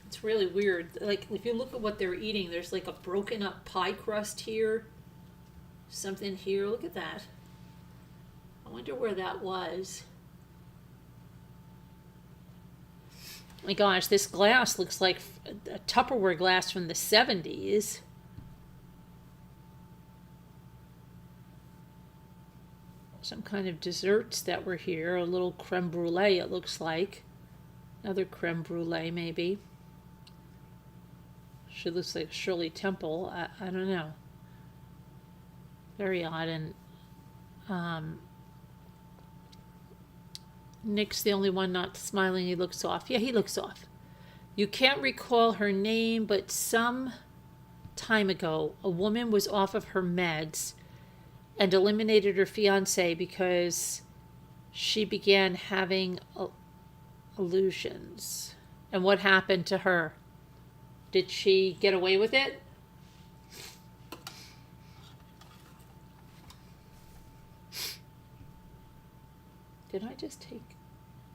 It's really weird. Like, if you look at what they're eating, there's like a broken up pie crust here. Something here. Look at that. I wonder where that was. My gosh, this glass looks like a Tupperware glass from the 70s. Some kind of desserts that were here. A little creme brulee, it looks like. Another creme brulee, maybe. She looks like Shirley Temple. I don't know. Very odd. And Nick's the only one not smiling. He looks off. Yeah, he looks off. You can't recall her name, but some time ago, a woman was off of her meds and eliminated her fiance because she began having illusions. And what happened to her? Did she get away with it? Did I just take...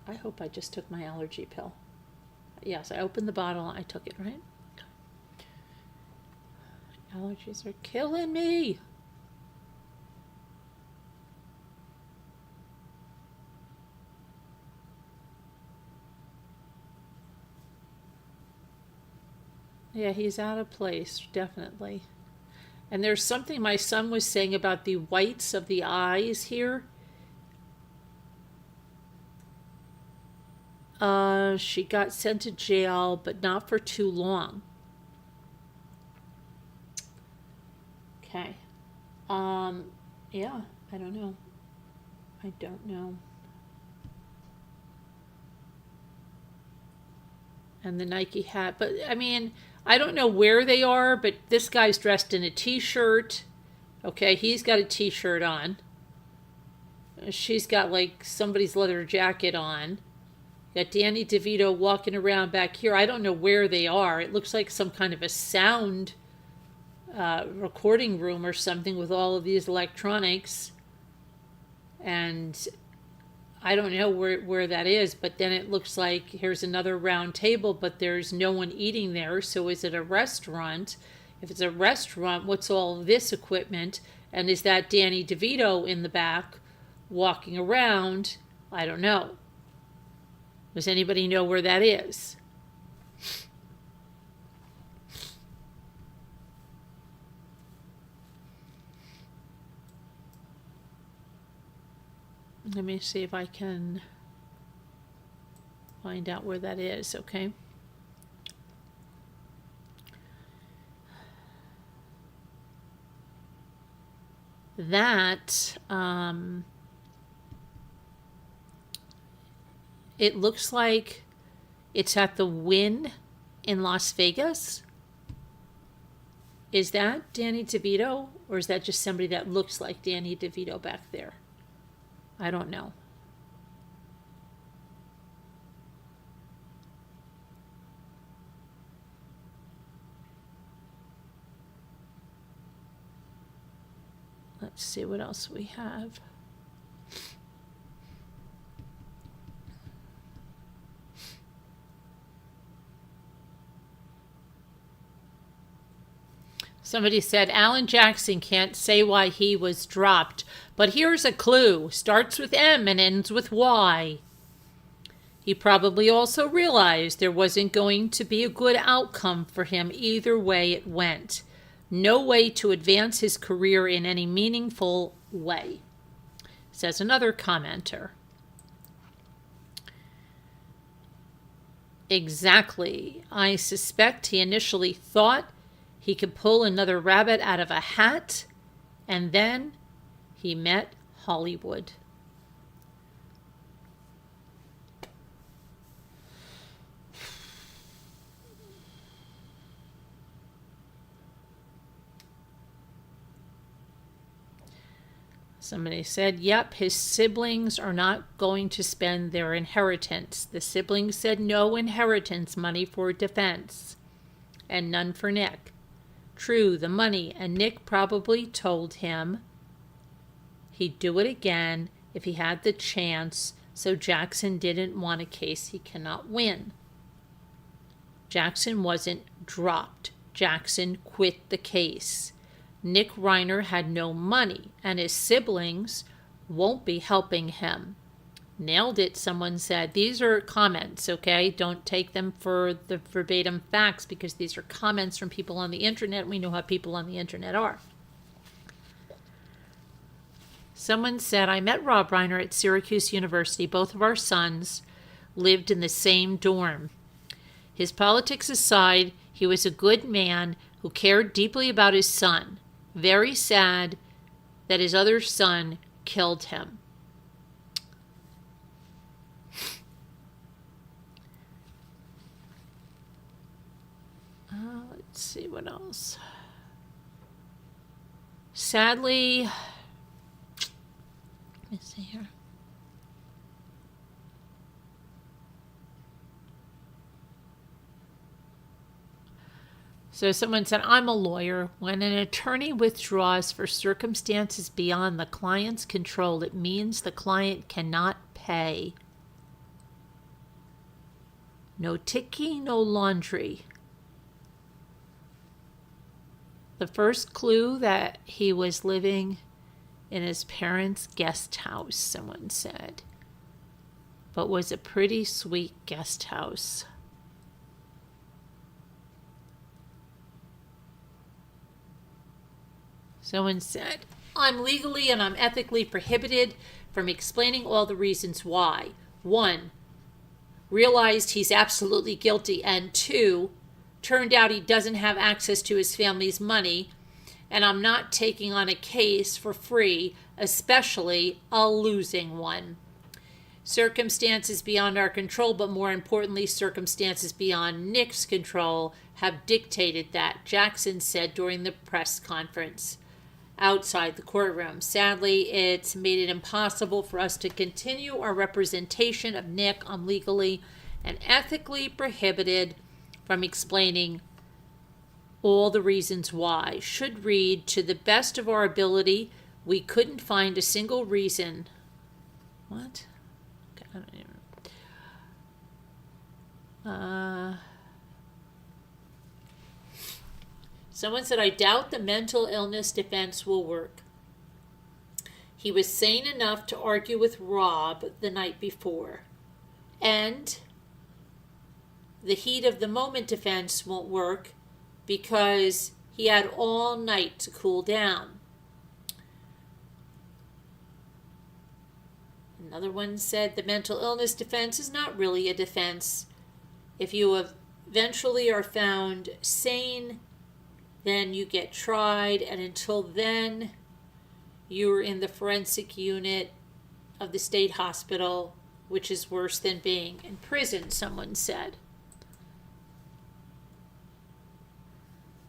I hope I just took my allergy pill. Yes, I opened the bottle. I took it, right? Allergies are killing me. Yeah, he's out of place, definitely. And there's something my son was saying about the whites of the eyes here. She got sent to jail, but not for too long. Okay. Yeah, I don't know. I don't know. And the Nike hat. But, I mean, I don't know where they are, but this guy's dressed in a t-shirt. Okay, he's got a t-shirt on. She's got, like, somebody's leather jacket on. Got Danny DeVito walking around back here. I don't know where they are. It looks like some kind of a sound recording room or something with all of these electronics. And I don't know where that is, but then it looks like here's another round table, but there's no one eating there. So is it a restaurant? If it's a restaurant, what's all this equipment? And is that Danny DeVito in the back walking around? I don't know. Does anybody know where that is? Let me see if I can find out where that is, okay? That, it looks like it's at the Wynn in Las Vegas. Is that Danny DeVito? Or is that just somebody that looks like Danny DeVito back there? I don't know. Let's see what else we have. Somebody said Alan Jackson can't say why he was dropped, but here's a clue. Starts with M and ends with Y. He probably also realized there wasn't going to be a good outcome for him either way it went. No way to advance his career in any meaningful way, says another commenter. Exactly. I suspect he initially thought he could pull another rabbit out of a hat, and then he met Hollywood. Somebody said, yep, his siblings are not going to spend their inheritance. The siblings said no inheritance money for defense, and none for Nick. True, the money, and Nick probably told him he'd do it again if he had the chance, so Jackson didn't want a case he cannot win. Jackson wasn't dropped. Jackson quit the case. Nick Reiner had no money, and his siblings won't be helping him. Nailed it, someone said. These are comments, okay? Don't take them for the verbatim facts because these are comments from people on the internet. We know how people on the internet are. Someone said, I met Rob Reiner at Syracuse University. Both of our sons lived in the same dorm. His politics aside, he was a good man who cared deeply about his son. Very sad that his other son killed him. Let's see what else. Sadly, let me see here. So someone said, I'm a lawyer. When an attorney withdraws for circumstances beyond the client's control, it means the client cannot pay. No ticky, no laundry. The first clue that he was living in his parents' guest house, someone said. But was a pretty sweet guest house. Someone said, I'm legally and I'm ethically prohibited from explaining all the reasons why. 1, realized he's absolutely guilty, and 2, turned out he doesn't have access to his family's money, and I'm not taking on a case for free, especially a losing one. Circumstances beyond our control, but more importantly, circumstances beyond Nick's control, have dictated that, Jackson said during the press conference outside the courtroom. Sadly, it's made it impossible for us to continue our representation of Nick. I'm legally and ethically prohibited from explaining all the reasons why. Should read, to the best of our ability, we couldn't find a single reason. What? Okay, I don't even... Someone said, I doubt the mental illness defense will work. He was sane enough to argue with Rob the night before. And the heat of the moment defense won't work because he had all night to cool down. Another one said, the mental illness defense is not really a defense. If you eventually are found sane, then you get tried, and until then, you're in the forensic unit of the state hospital, which is worse than being in prison, someone said.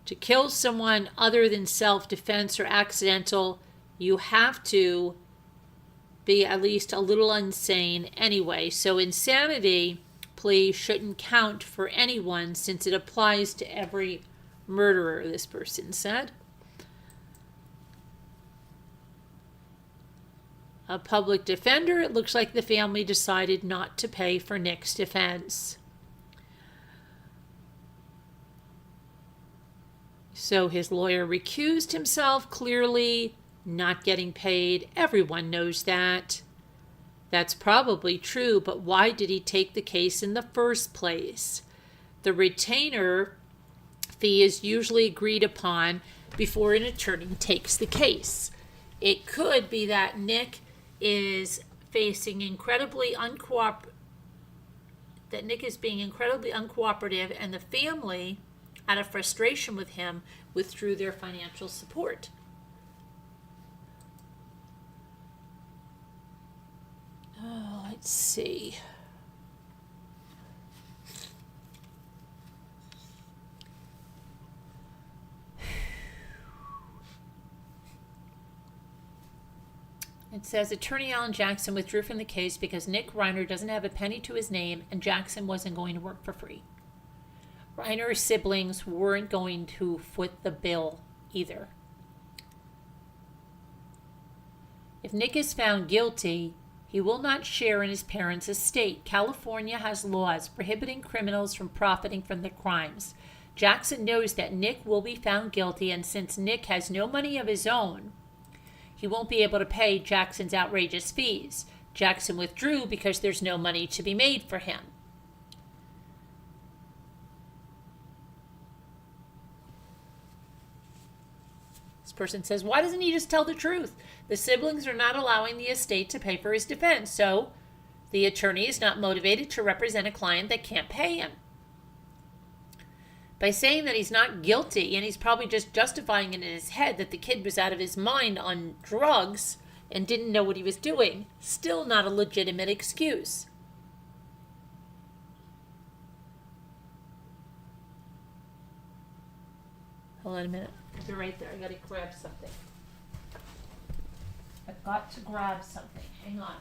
To kill someone other than self-defense or accidental, you have to be at least a little insane anyway. So insanity plea shouldn't count for anyone since it applies to every murderer, this person said. A public defender, it looks like the family decided not to pay for Nick's defense. So his lawyer recused himself, clearly not getting paid. Everyone knows that. That's probably true, but why did he take the case in the first place? The retainer fee is usually agreed upon before an attorney takes the case. It could be that Nick is facing being incredibly uncooperative, and the family, out of frustration with him, withdrew their financial support. Oh, let's see. It says, Attorney Alan Jackson withdrew from the case because Nick Reiner doesn't have a penny to his name and Jackson wasn't going to work for free. Reiner's siblings weren't going to foot the bill either. If Nick is found guilty, he will not share in his parents' estate. California has laws prohibiting criminals from profiting from their crimes. Jackson knows that Nick will be found guilty, and since Nick has no money of his own, he won't be able to pay Jackson's outrageous fees. Jackson withdrew because there's no money to be made for him. This person says, why doesn't he just tell the truth? The siblings are not allowing the estate to pay for his defense, so the attorney is not motivated to represent a client that can't pay him. By saying that he's not guilty, and he's probably just justifying it in his head that the kid was out of his mind on drugs and didn't know what he was doing, still not a legitimate excuse. Hold on a minute. I'll be right there. I gotta grab something. I've got to grab something. Hang on.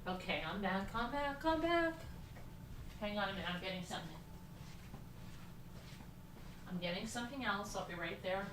Okay, I'm back. Hang on a minute, I'm getting something. I'm getting something else. I'll be right there.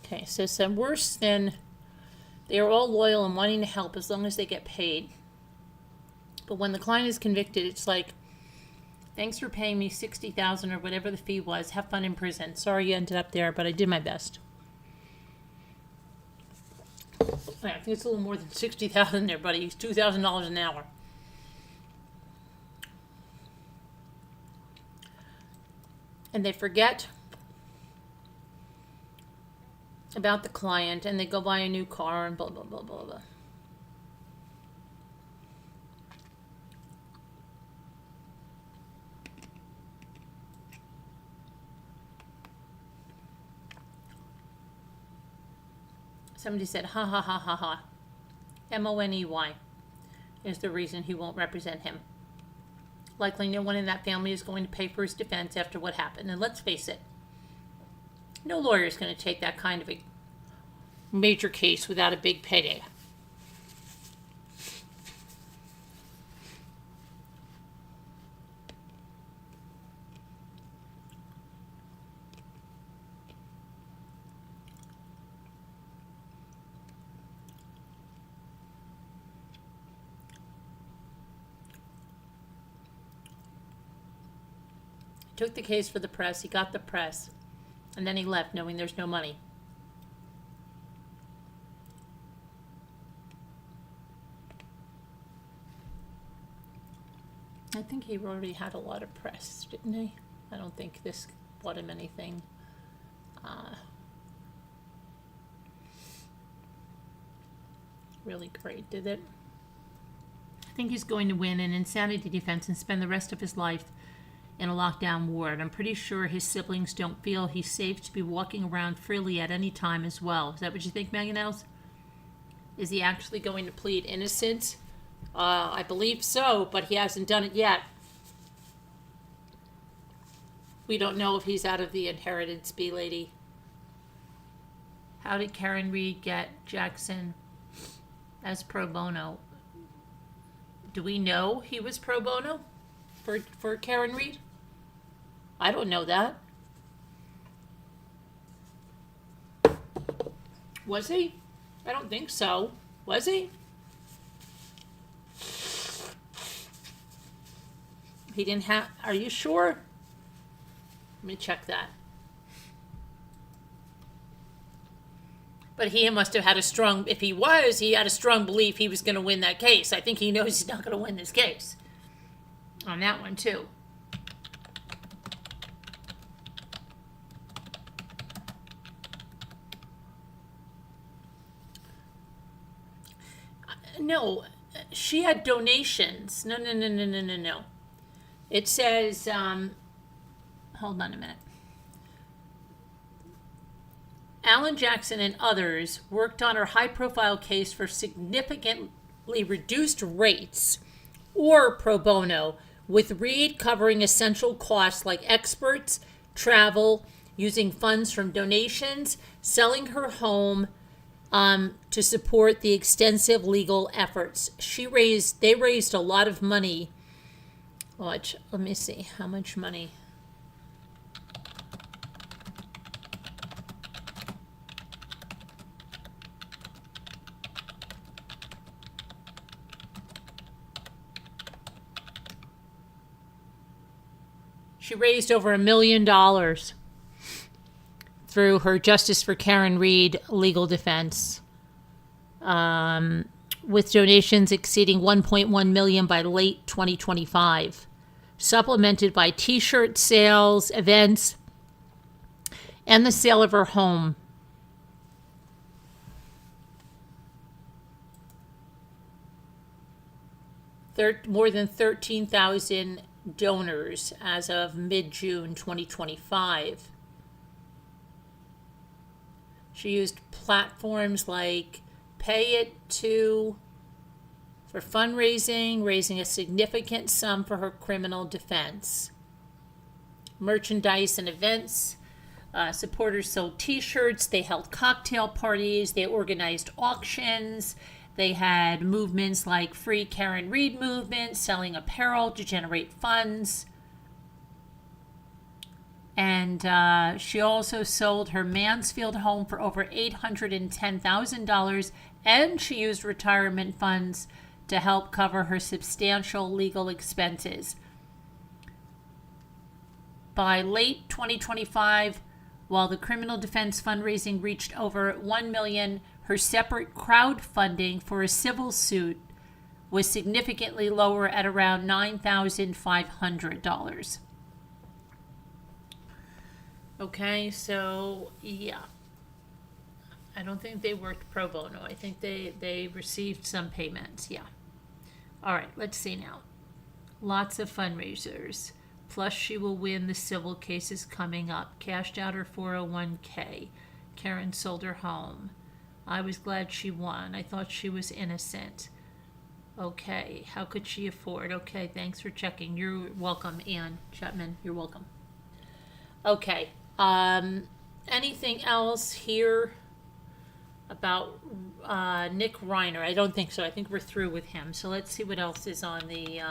Okay, so some worse than they are all loyal and wanting to help as long as they get paid. But when the client is convicted, it's like, thanks for paying me $60,000 or whatever the fee was. Have fun in prison. Sorry you ended up there, but I did my best. I think it's a little more than $60,000 there, buddy. It's $2,000 an hour. And they forget about the client and they go buy a new car and blah, blah, blah, blah, blah. Somebody said, ha ha ha ha ha. Money is the reason he won't represent him. Likely no one in that family is going to pay for his defense after what happened. And let's face it, no lawyer is going to take that kind of a major case without a big payday. Took the case for the press, he got the press, and then he left knowing there's no money. I think he already had a lot of press, didn't he? I don't think this bought him anything. Really great, did it? I think he's going to win an insanity defense and spend the rest of his life in a lockdown ward. I'm pretty sure his siblings don't feel he's safe to be walking around freely at any time as well. Is that what you think, Megan Els? Is he actually going to plead innocent? I believe so, but he hasn't done it yet. We don't know if he's out of the inheritance, B-lady. How did Karen Reed get Jackson as pro bono? Do we know he was pro bono for Karen Reed? I don't know that. Was he? I don't think so. Was he? He didn't have... Are you sure? Let me check that. But he must have had a strong... If he was, he had a strong belief he was going to win that case. I think he knows he's not going to win this case. On that one, too. No, she had donations. No. It says, hold on a minute. Alan Jackson and others worked on her high-profile case for significantly reduced rates or pro bono, with Reed covering essential costs like experts, travel, using funds from donations, selling her home, to support the extensive legal efforts. They raised a lot of money. Watch, let me see, how much money? She raised over $1 million through her Justice for Karen Reed legal defense, with donations exceeding $1.1 million by late 2025, supplemented by T-shirt sales, events, and the sale of her home. More than 13,000 donors as of mid-June 2025. She used platforms like Pay It To for fundraising, raising a significant sum for her criminal defense. Merchandise and events. Supporters sold T-shirts. They held cocktail parties. They organized auctions. They had movements like Free Karen Reed movement, selling apparel to generate funds. And she also sold her Mansfield home for over $810,000, and she used retirement funds to help cover her substantial legal expenses. By late 2025, while the criminal defense fundraising reached over $1 million, her separate crowdfunding for a civil suit was significantly lower at around $9,500. Okay, so yeah. I don't think they worked pro bono. I think they received some payments, yeah. All right, let's see now. Lots of fundraisers. Plus, she will win the civil cases coming up. Cashed out her 401k. Karen sold her home. I was glad she won. I thought she was innocent. Okay, how could she afford? Okay, thanks for checking. You're welcome, Ann Chapman. You're welcome. Okay, anything else here about Nick Reiner? I don't think so. I think we're through with him. So let's see what else is on the...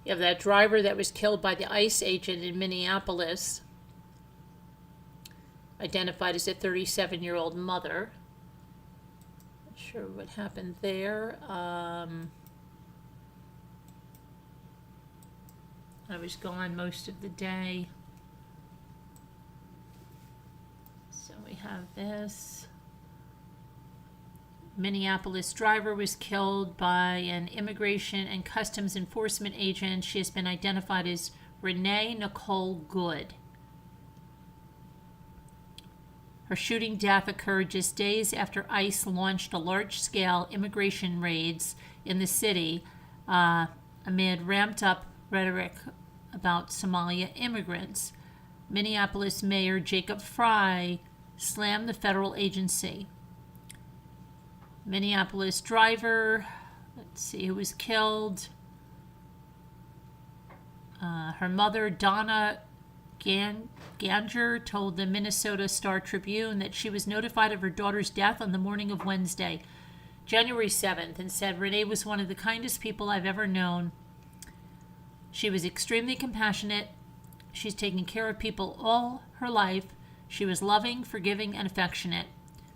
You have that driver that was killed by the ICE agent in Minneapolis, identified as a 37-year-old mother. Not sure what happened there. I was gone most of the day. So we have this. Minneapolis driver was killed by an immigration and customs enforcement agent. She has been identified as Renee Nicole Good. Her shooting death occurred just days after ICE launched a large-scale immigration raids in the city amid ramped-up rhetoric about Somalia immigrants. Minneapolis Mayor Jacob Frey slammed the federal agency. Minneapolis driver, let's see who was killed. Her mother, Donna Ganger, told the Minnesota Star Tribune that she was notified of her daughter's death on the morning of Wednesday, January 7th, and said, Renee was one of the kindest people I've ever known. She was extremely compassionate. She's taken care of people all her life. She was loving, forgiving, and affectionate.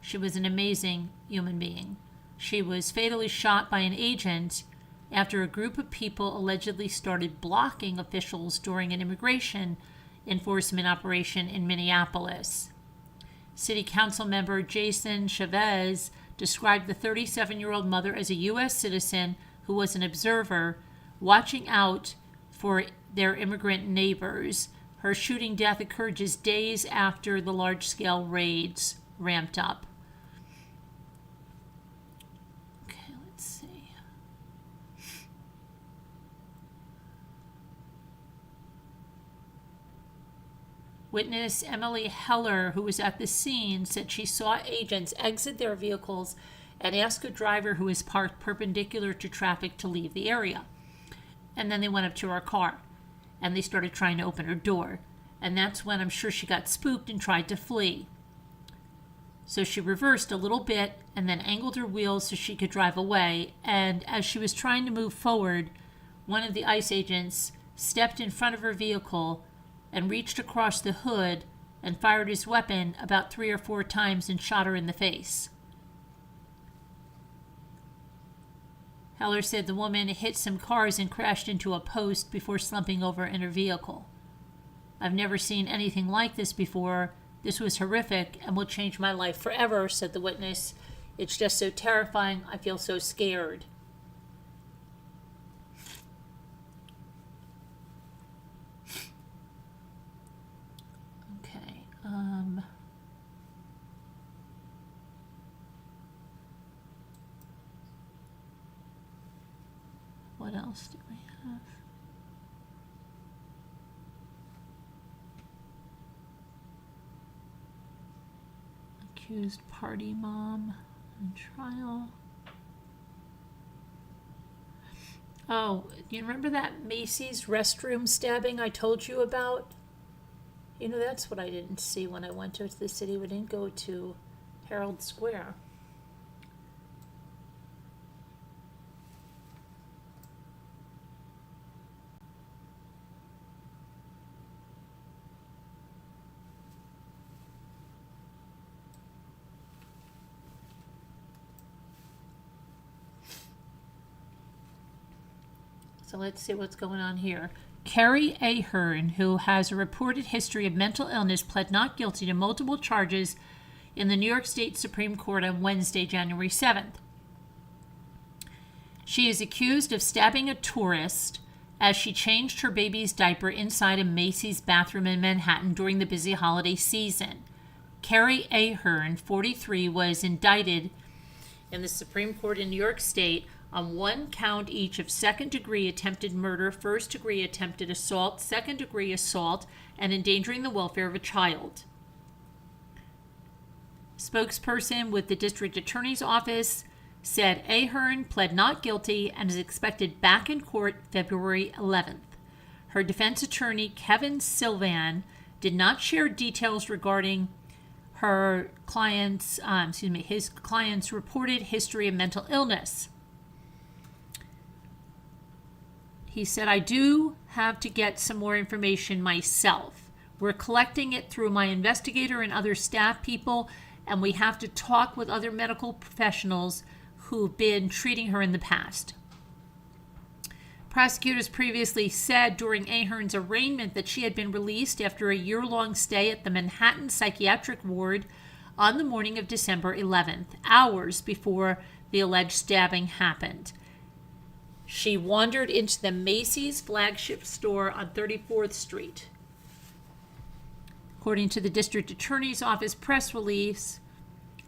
She was an amazing human being. She was fatally shot by an agent after a group of people allegedly started blocking officials during an immigration enforcement operation in Minneapolis. City Council member Jason Chavez described the 37-year-old mother as a U.S. citizen who was an observer, watching out for their immigrant neighbors. Her shooting death occurred just days after the large-scale raids ramped up. Okay, let's see. Witness Emily Heller, who was at the scene, said she saw agents exit their vehicles and ask a driver who was parked perpendicular to traffic to leave the area. And then they went up to her car and they started trying to open her door. And that's when I'm sure she got spooked and tried to flee. So she reversed a little bit and then angled her wheels so she could drive away. And as she was trying to move forward, one of the ICE agents stepped in front of her vehicle and reached across the hood and fired his weapon about 3 or 4 times and shot her in the face. Heller said the woman hit some cars and crashed into a post before slumping over in her vehicle. I've never seen anything like this before. This was horrific and will change my life forever, said the witness. It's just so terrifying. I feel so scared. Okay. What else do we have? Accused party mom on trial. Oh, you remember that Macy's restroom stabbing I told you about? You know, that's what I didn't see when I went to the city. We didn't go to Herald Square. So let's see what's going on here. Carrie Ahern, who has a reported history of mental illness, pled not guilty to multiple charges in the New York State Supreme Court on Wednesday, January 7th. She is accused of stabbing a tourist as she changed her baby's diaper inside a Macy's bathroom in Manhattan during the busy holiday season. Carrie Ahern, 43, was indicted in the Supreme Court in New York State on 1 count each of second-degree attempted murder, first-degree attempted assault, second-degree assault, and endangering the welfare of a child. Spokesperson with the district attorney's office said Ahern pled not guilty and is expected back in court February 11th. Her defense attorney, Kevin Sylvan, did not share details regarding his client's reported history of mental illness. He said, I do have to get some more information myself. We're collecting it through my investigator and other staff people, and we have to talk with other medical professionals who've been treating her in the past. Prosecutors previously said during Ahern's arraignment that she had been released after a year-long stay at the Manhattan Psychiatric Ward on the morning of December 11th, hours before the alleged stabbing happened. She wandered into the Macy's flagship store on 34th Street. According to the district attorney's office press release,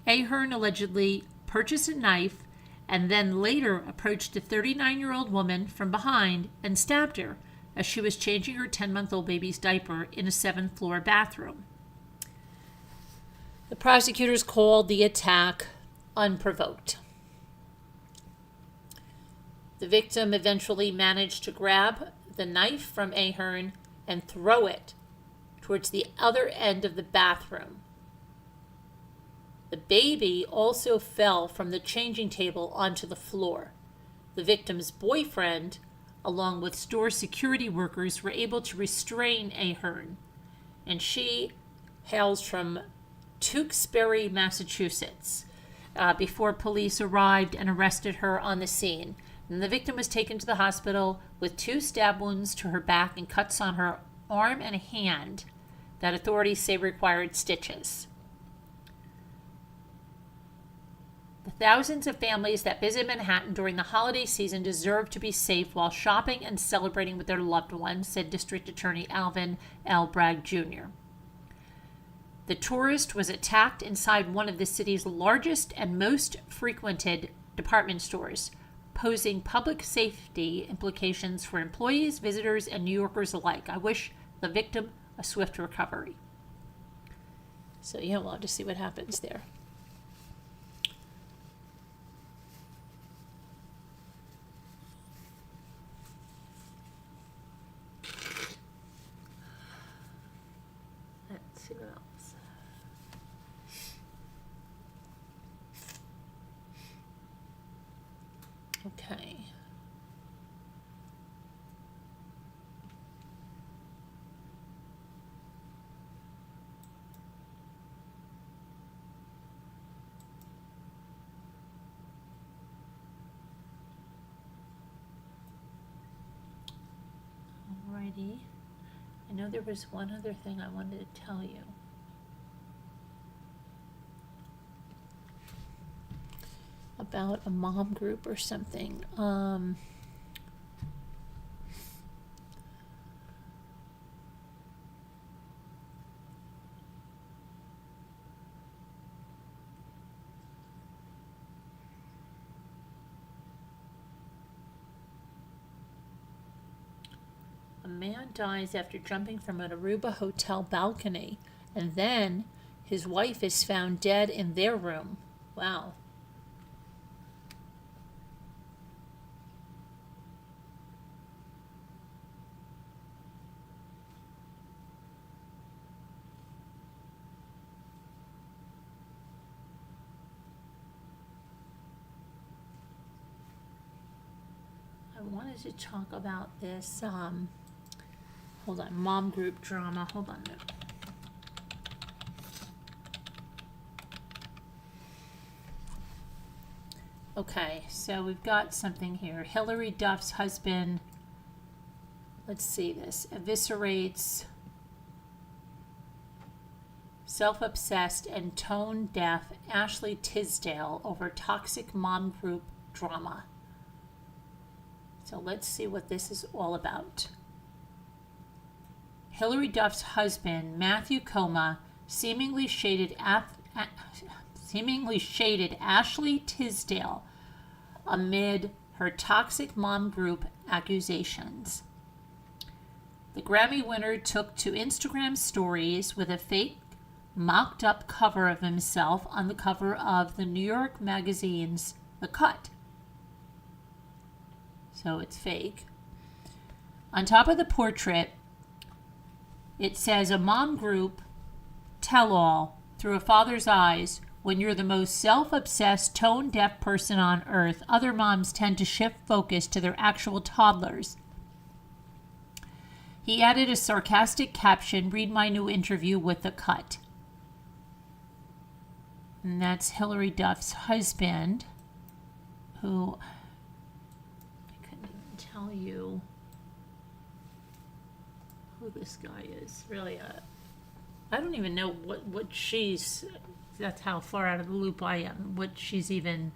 Ahern allegedly purchased a knife and then later approached a 39-year-old woman from behind and stabbed her as she was changing her 10-month-old baby's diaper in a 7th-floor bathroom. The prosecutors called the attack unprovoked. The victim eventually managed to grab the knife from Ahern and throw it towards the other end of the bathroom. The baby also fell from the changing table onto the floor. The victim's boyfriend, along with store security workers, were able to restrain Ahern, and she hails from Tewksbury, Massachusetts, before police arrived and arrested her on the scene. And the victim was taken to the hospital with 2 stab wounds to her back and cuts on her arm and hand that authorities say required stitches. The thousands of families that visit Manhattan during the holiday season deserve to be safe while shopping and celebrating with their loved ones, said District Attorney Alvin L. Bragg Jr. The tourist was attacked inside one of the city's largest and most frequented department stores, posing public safety implications for employees, visitors, and New Yorkers alike. I wish the victim a swift recovery. So yeah, we'll have to see what happens there. Let's see what else. Okay. Alrighty. I know there was one other thing I wanted to tell you. About a mom group or something. A man dies after jumping from an Aruba hotel balcony, and then his wife is found dead in their room. Wow. I wanted to talk about this, hold on, mom group drama. Hold on a minute. Okay, so we've got something here. Hillary Duff's husband, let's see this, eviscerates self-obsessed and tone-deaf Ashley Tisdale over toxic mom group drama. So let's see what this is all about. Hillary Duff's husband, Matthew Coma, seemingly shaded Ashley Tisdale amid her toxic mom group accusations. The Grammy winner took to Instagram stories with a fake, mocked-up cover of himself on the cover of the New York magazine's The Cut. So it's fake. On top of the portrait, it says, a mom group tell-all through a father's eyes. When you're the most self-obsessed, tone-deaf person on earth, other moms tend to shift focus to their actual toddlers. He added a sarcastic caption, read my new interview with The Cut. And that's Hillary Duff's husband, who I couldn't even tell you who this guy is. Really, I don't even know what she's, that's how far out of the loop I am. What she's even,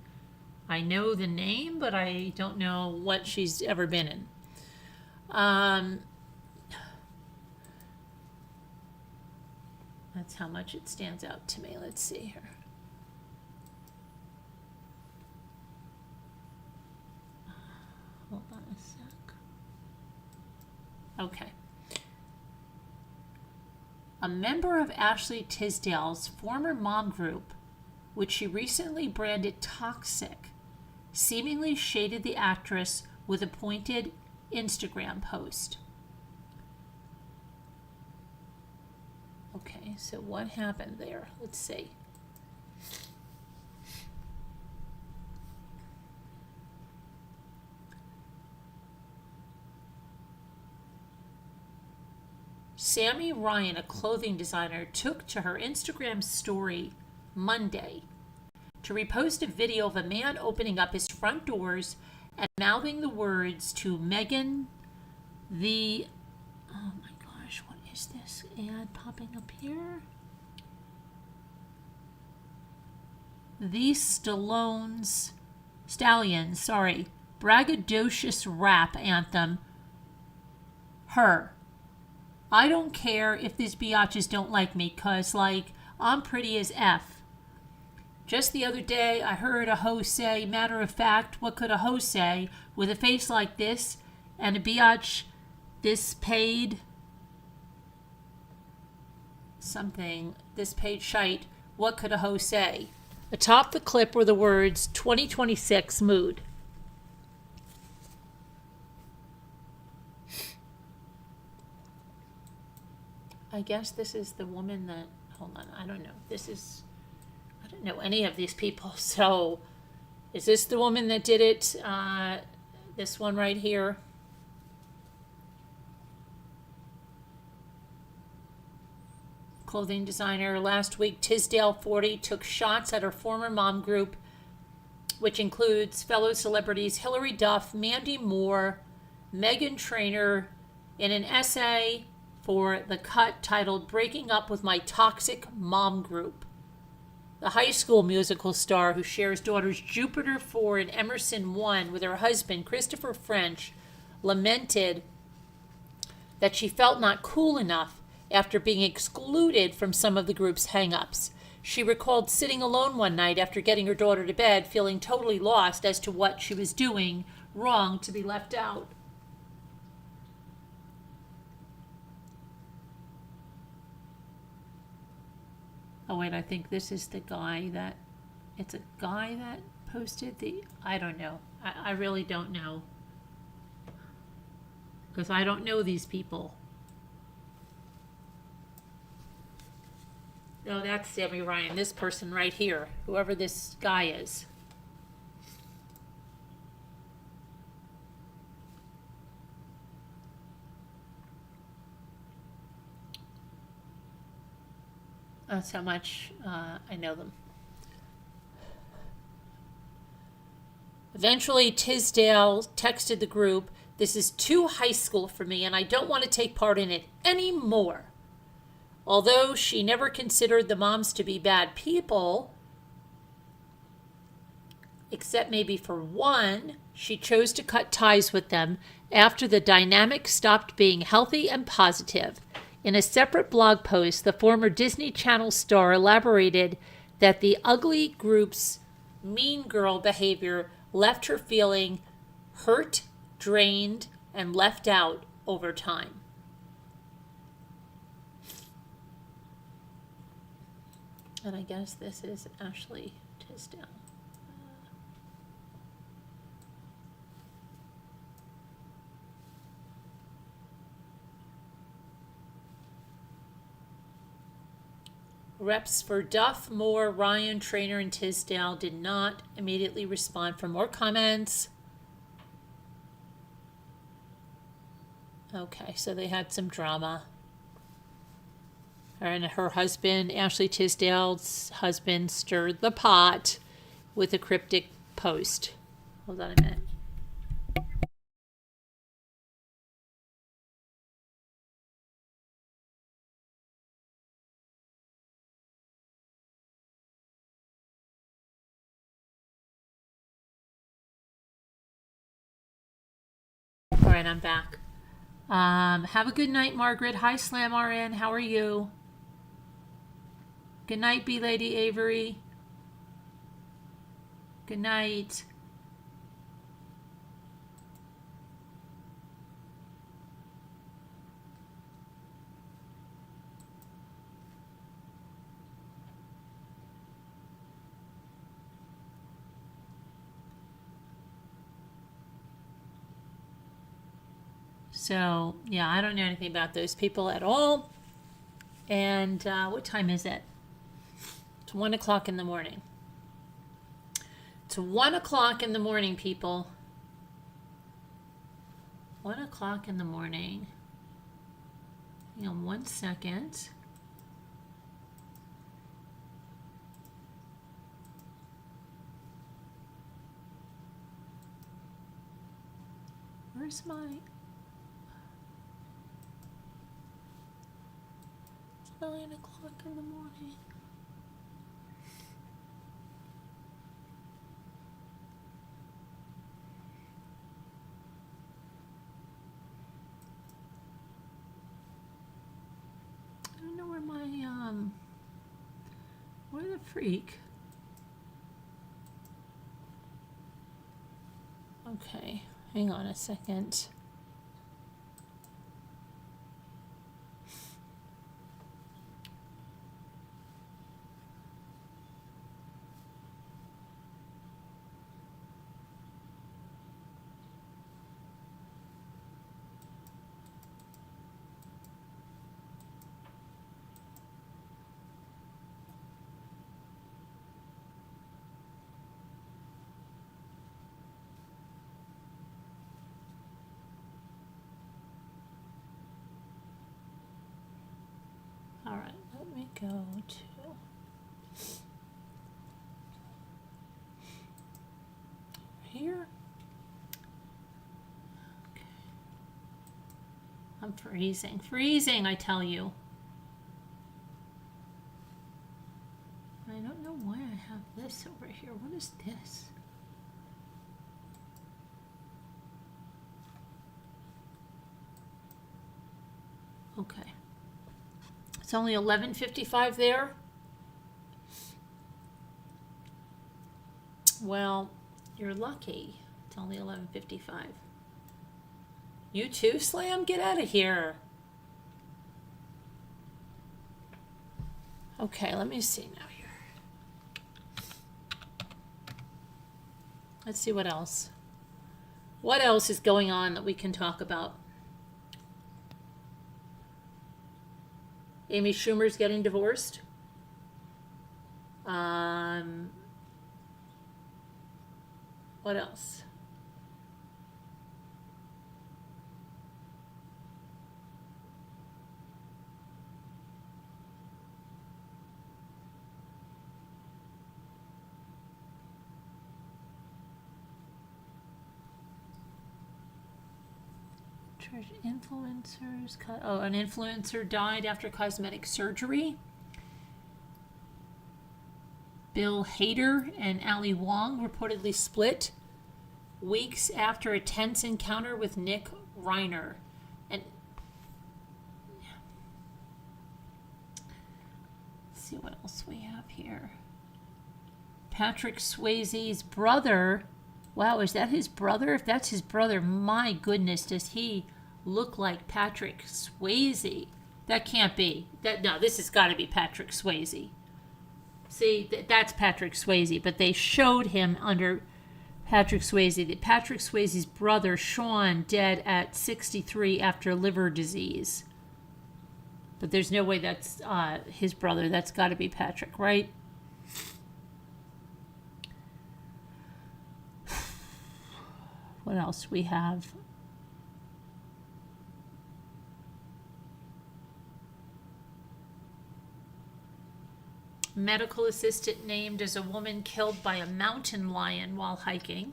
I know the name, but I don't know what she's ever been in. That's how much it stands out to me. Let's see here. Hold on a sec. Okay. A member of Ashley Tisdale's former mom group, which she recently branded toxic, seemingly shaded the actress with a pointed Instagram post. Okay, so what happened there? Let's see. Sammy Ryan, a clothing designer, took to her Instagram story Monday to repost a video of a man opening up his front doors and mouthing the words to Megan the... Oh my gosh, what is this ad popping up here? The Stallions, braggadocious rap anthem, Her. I don't care if these biatches don't like me, 'cause, like, I'm pretty as F. Just the other day, I heard a hoe say, matter of fact, what could a hoe say with a face like this and a biatch this paid something, this page shite, what could a hoe say? Atop the clip were the words 2026 mood. I guess this is the woman that, hold on, I don't know. I don't know any of these people. So is this the woman that did it? This one right here. Clothing designer. Last week, Tisdale 40 took shots at her former mom group, which includes fellow celebrities Hilary Duff, Mandy Moore, Meghan Trainor, in an essay for The Cut titled Breaking Up with My Toxic Mom Group. The high school musical star who shares daughters Jupiter 4 and Emerson 1 with her husband Christopher French lamented that she felt not cool enough after being excluded from some of the group's hang-ups. She recalled sitting alone one night after getting her daughter to bed, feeling totally lost as to what she was doing wrong to be left out. Oh wait, I think this is the guy that, it's a guy that posted the, I don't know. I really don't know. Because I don't know these people. No, that's Sammy Ryan, this person right here, whoever this guy is. That's how much I know them. Eventually, Tisdale texted the group, "This is too high school for me, and I don't want to take part in it anymore." Although she never considered the moms to be bad people, except maybe for one, she chose to cut ties with them after the dynamic stopped being healthy and positive. In a separate blog post, the former Disney Channel star elaborated that the ugly group's mean girl behavior left her feeling hurt, drained, and left out over time. And I guess this is Ashley Tisdale. Reps for Duff, Moore, Ryan, Trainor, and Tisdale did not immediately respond for more comments. Okay, so they had some drama. And her husband, Ashley Tisdale's husband, stirred the pot with a cryptic post. Hold on a minute. All right, I'm back. Have a good night, Margaret. Hi, Slam RN. How are you? Good night, B Lady Avery. Good night. So, yeah, I don't know anything about those people at all. And what time is it? It's 1 o'clock in the morning. It's 1 o'clock in the morning, people. 1 o'clock in the morning. Hang on 1 second. Where's my... 9 o'clock in the morning. I don't know where my where the freak. Okay, hang on a second. go to here. Okay. I'm freezing, I tell you. I don't know why I have this over here. What is this? Okay. It's only 11:55 there. Well, you're lucky. It's only 11:55. You too, Slam? Get out of here. Okay, let me see now here. Let's see what else. What else is going on that we can talk about? Amy Schumer's getting divorced. What else? Influencers. Oh, an influencer died after cosmetic surgery. Bill Hader and Ali Wong reportedly split weeks after a tense encounter with Nick Reiner. And let's see what else we have here. Patrick Swayze's brother. Wow, is that his brother? If that's his brother, my goodness, does he look like Patrick Swayze? That can't be. No, this has got to be Patrick Swayze. See, that's Patrick Swayze, but they showed him under Patrick Swayze. That Patrick Swayze's brother, Sean, dead at 63 after liver disease. But there's no way that's his brother. That's got to be Patrick, right? What else we have? Medical assistant named as a woman killed by a mountain lion while hiking.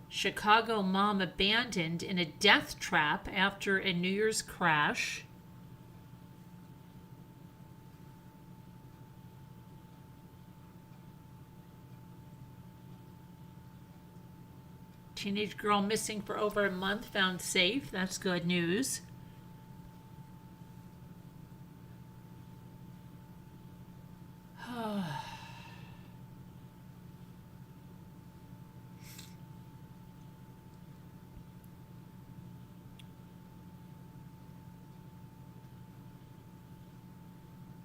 Chicago mom abandoned in a death trap after a New Year's crash. Teenage girl missing for over a month found safe. That's good news.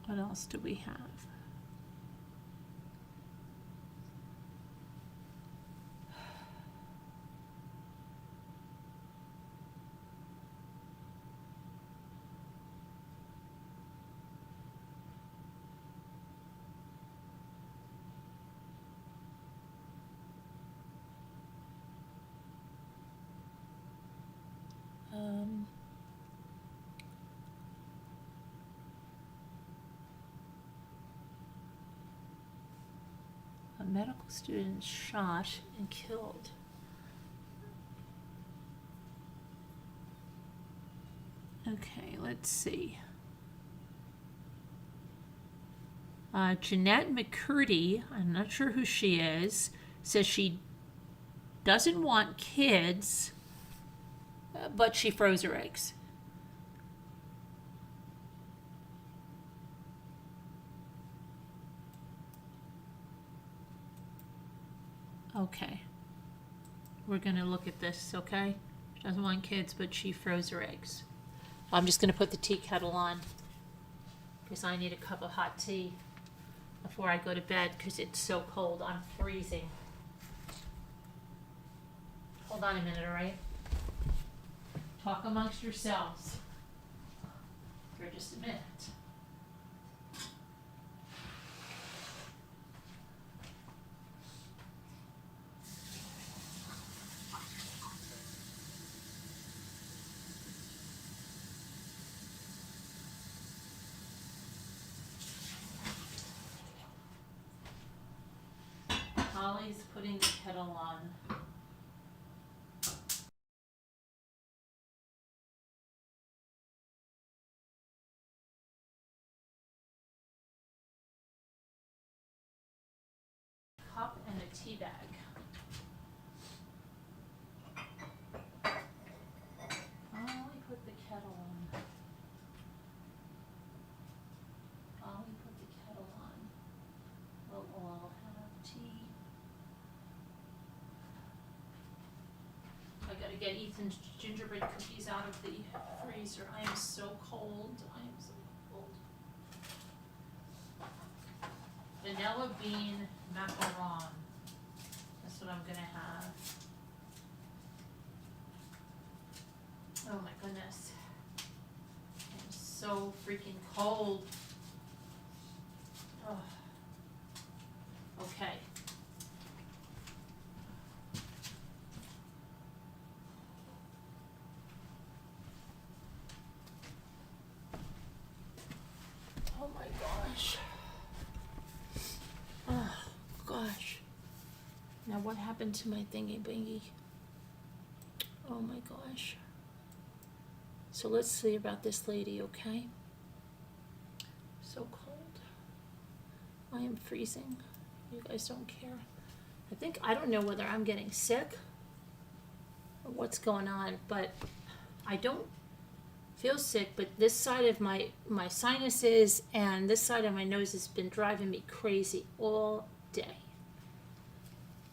What else do we have? A medical student shot and killed. Okay, let's see. Jeanette McCurdy, I'm not sure who she is, says she doesn't want kids, but she froze her eggs. Okay. We're going to look at this, okay? She doesn't want kids, but she froze her eggs. I'm just going to put the tea kettle on because I need a cup of hot tea before I go to bed because it's so cold. I'm freezing. Hold on a minute, all right? Talk amongst yourselves for just a minute. Molly's putting the kettle on. Cup and a tea bag. Molly put the kettle on. Molly put the kettle on. We'll all have tea. I gotta get Ethan's gingerbread cookies out of the freezer. I am so cold. I am so cold. Vanilla bean macaron. That's what I'm gonna have. Oh my goodness. I'm so freaking cold. Oh. Okay. Oh my gosh. Oh gosh. Now what happened to my thingy bingy? Oh my gosh. So let's see about this lady, okay? So cold. I am freezing. You guys don't care. I don't know whether I'm getting sick or what's going on, but I don't feel sick, but this side of my sinuses and this side of my nose has been driving me crazy all day.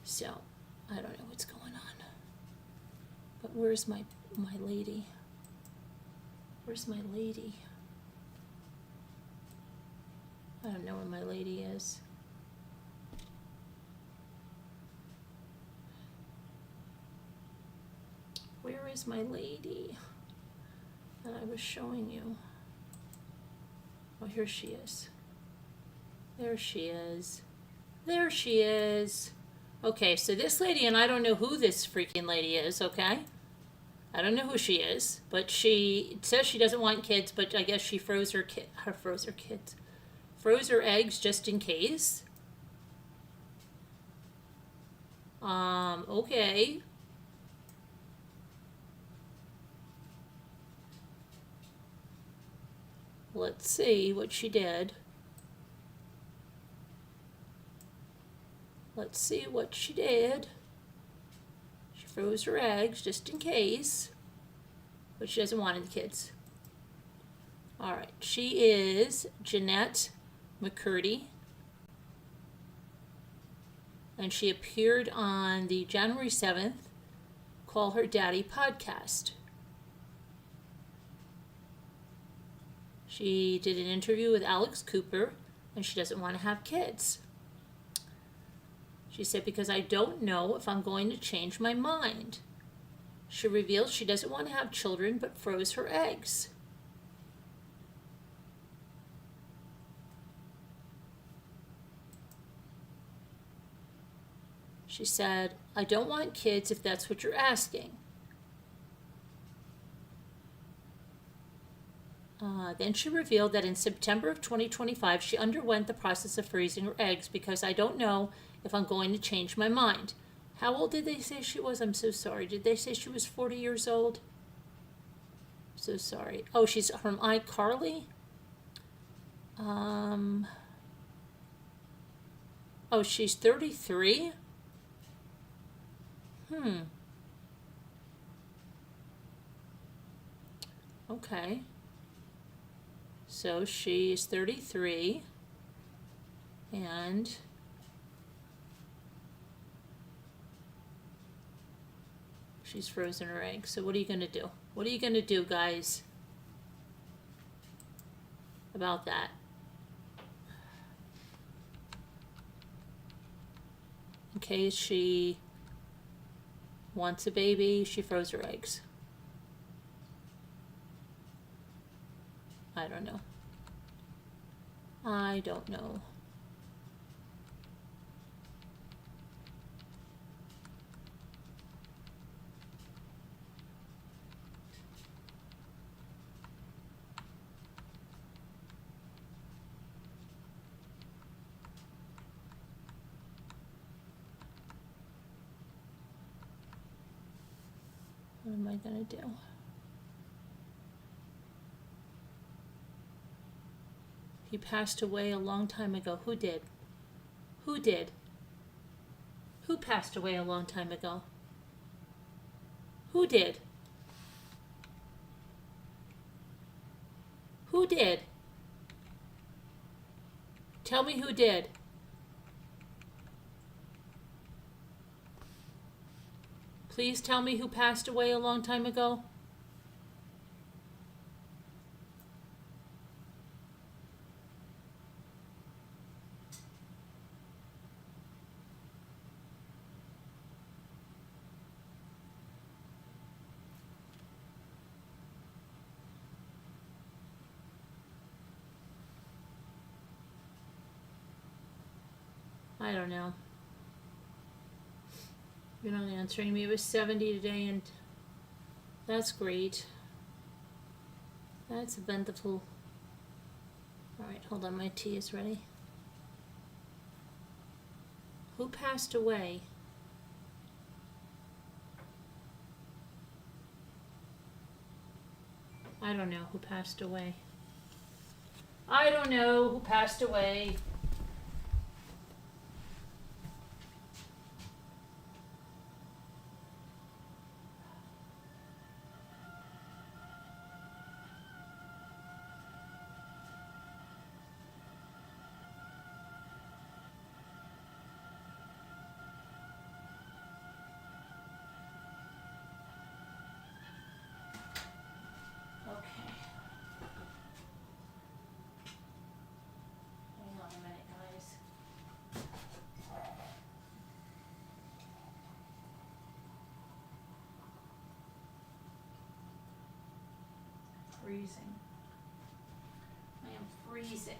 So, I don't know what's going on. But where's my lady? Where's my lady? I don't know where my lady is. Where is my lady that I was showing you? Oh, here she is. There she is. There she is. Okay, so this lady, and I don't know who this freaking lady is, okay? I don't know who she is, but she says she doesn't want kids, but I guess she froze her eggs just in case. Okay. Let's see what she did. Let's see what she did. She froze her eggs just in case, but she doesn't want any kids. All right, she is Jeanette McCurdy, and she appeared on the January 7th Call Her Daddy podcast. She did an interview with Alex Cooper, and she doesn't want to have kids. She said, because I don't know if I'm going to change my mind. She revealed she doesn't want to have children, but froze her eggs. She said, I don't want kids if that's what you're asking. Then she revealed that in September of 2025, she underwent the process of freezing her eggs because I don't know if I'm going to change my mind. How old did they say she was? I'm so sorry. Did they say she was 40 years old? So sorry. Oh, she's from iCarly? Oh, she's 33? Okay. So she is 33, and she's frozen her eggs. So what are you going to do? What are you going to do, guys, about that? In case she wants a baby, she froze her eggs. I don't know. I don't know. gonna do? He passed away a long time ago. Who did? Who did? Who passed away a long time ago? Who did? Who did? Tell me who did. Please tell me who passed away a long time ago. I don't know. You're not answering me. It was 70 today, and that's great. That's wonderful. Alright, hold on. My tea is ready. Who passed away? I don't know who passed away. I don't know who passed away. Freezing. I am freezing.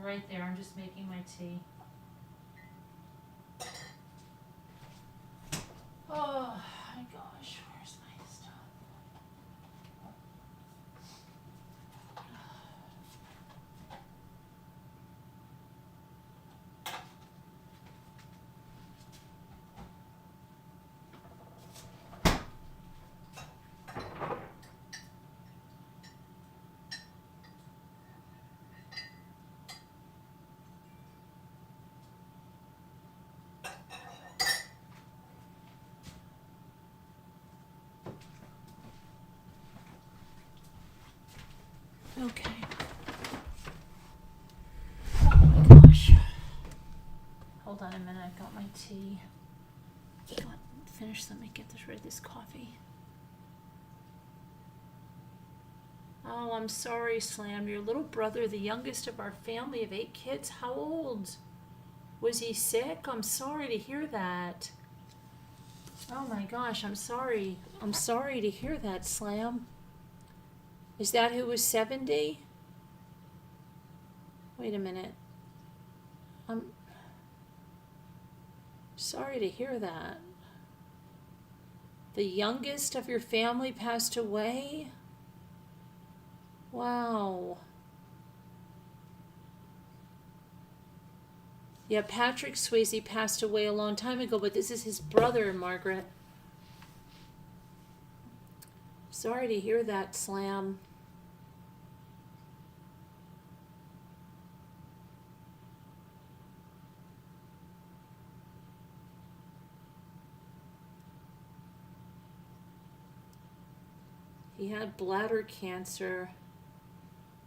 Right there, I'm just making my tea. Oh my gosh, where's my stuff? Okay. Oh my gosh. Hold on a minute, I've got my tea. Finish, let me get this rid of this coffee. Oh, I'm sorry, Slam. Your little brother, the youngest of our family of 8 kids, how old? Was he sick? I'm sorry to hear that. Oh my gosh, I'm sorry. I'm sorry to hear that, Slam. Is that who was 70? Wait a minute. I'm sorry to hear that. The youngest of your family passed away? Wow. Yeah, Patrick Swayze passed away a long time ago, but this is his brother, Margaret. Sorry to hear that, Slam. He had bladder cancer,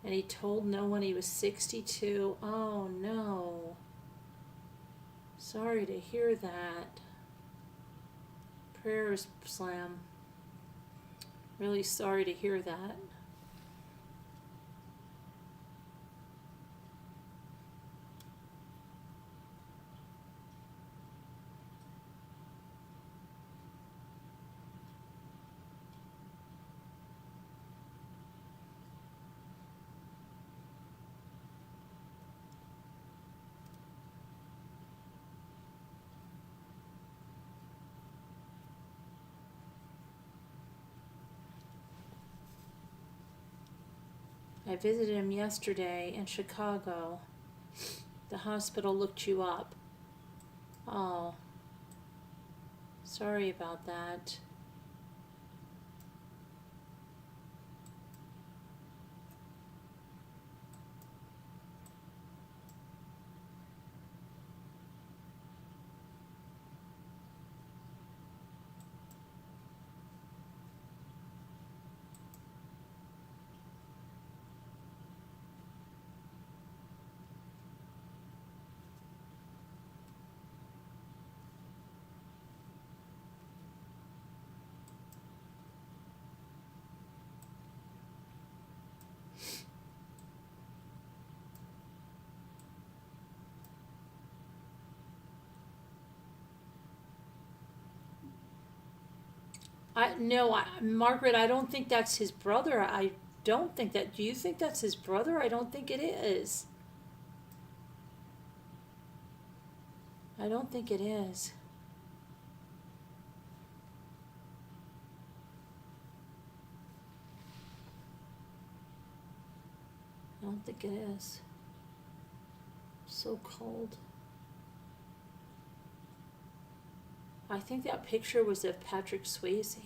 and he told no one he was 62. Oh no. Sorry to hear that. Prayers, Slam. Really sorry to hear that. I visited him yesterday in Chicago. The hospital looked you up. Oh, sorry about that. Margaret, I don't think that's his brother. I don't think that. Do you think that's his brother? I don't think it is. I don't think it is. I don't think it is. So cold. I think that picture was of Patrick Swayze.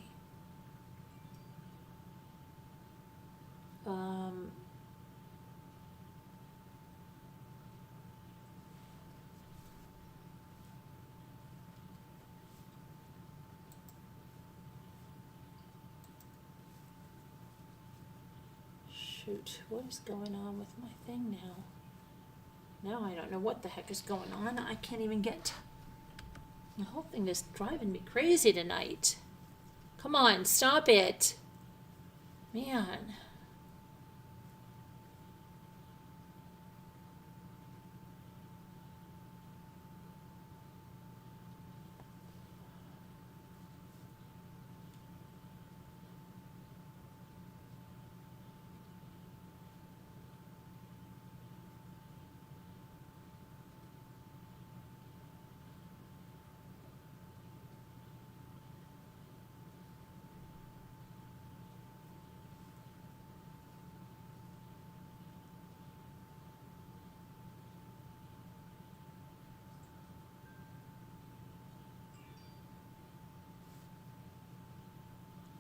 Shoot, what is going on with my thing now? Now I don't know what the heck is going on. I can't even get... The whole thing is driving me crazy tonight. Come on, stop it. Man.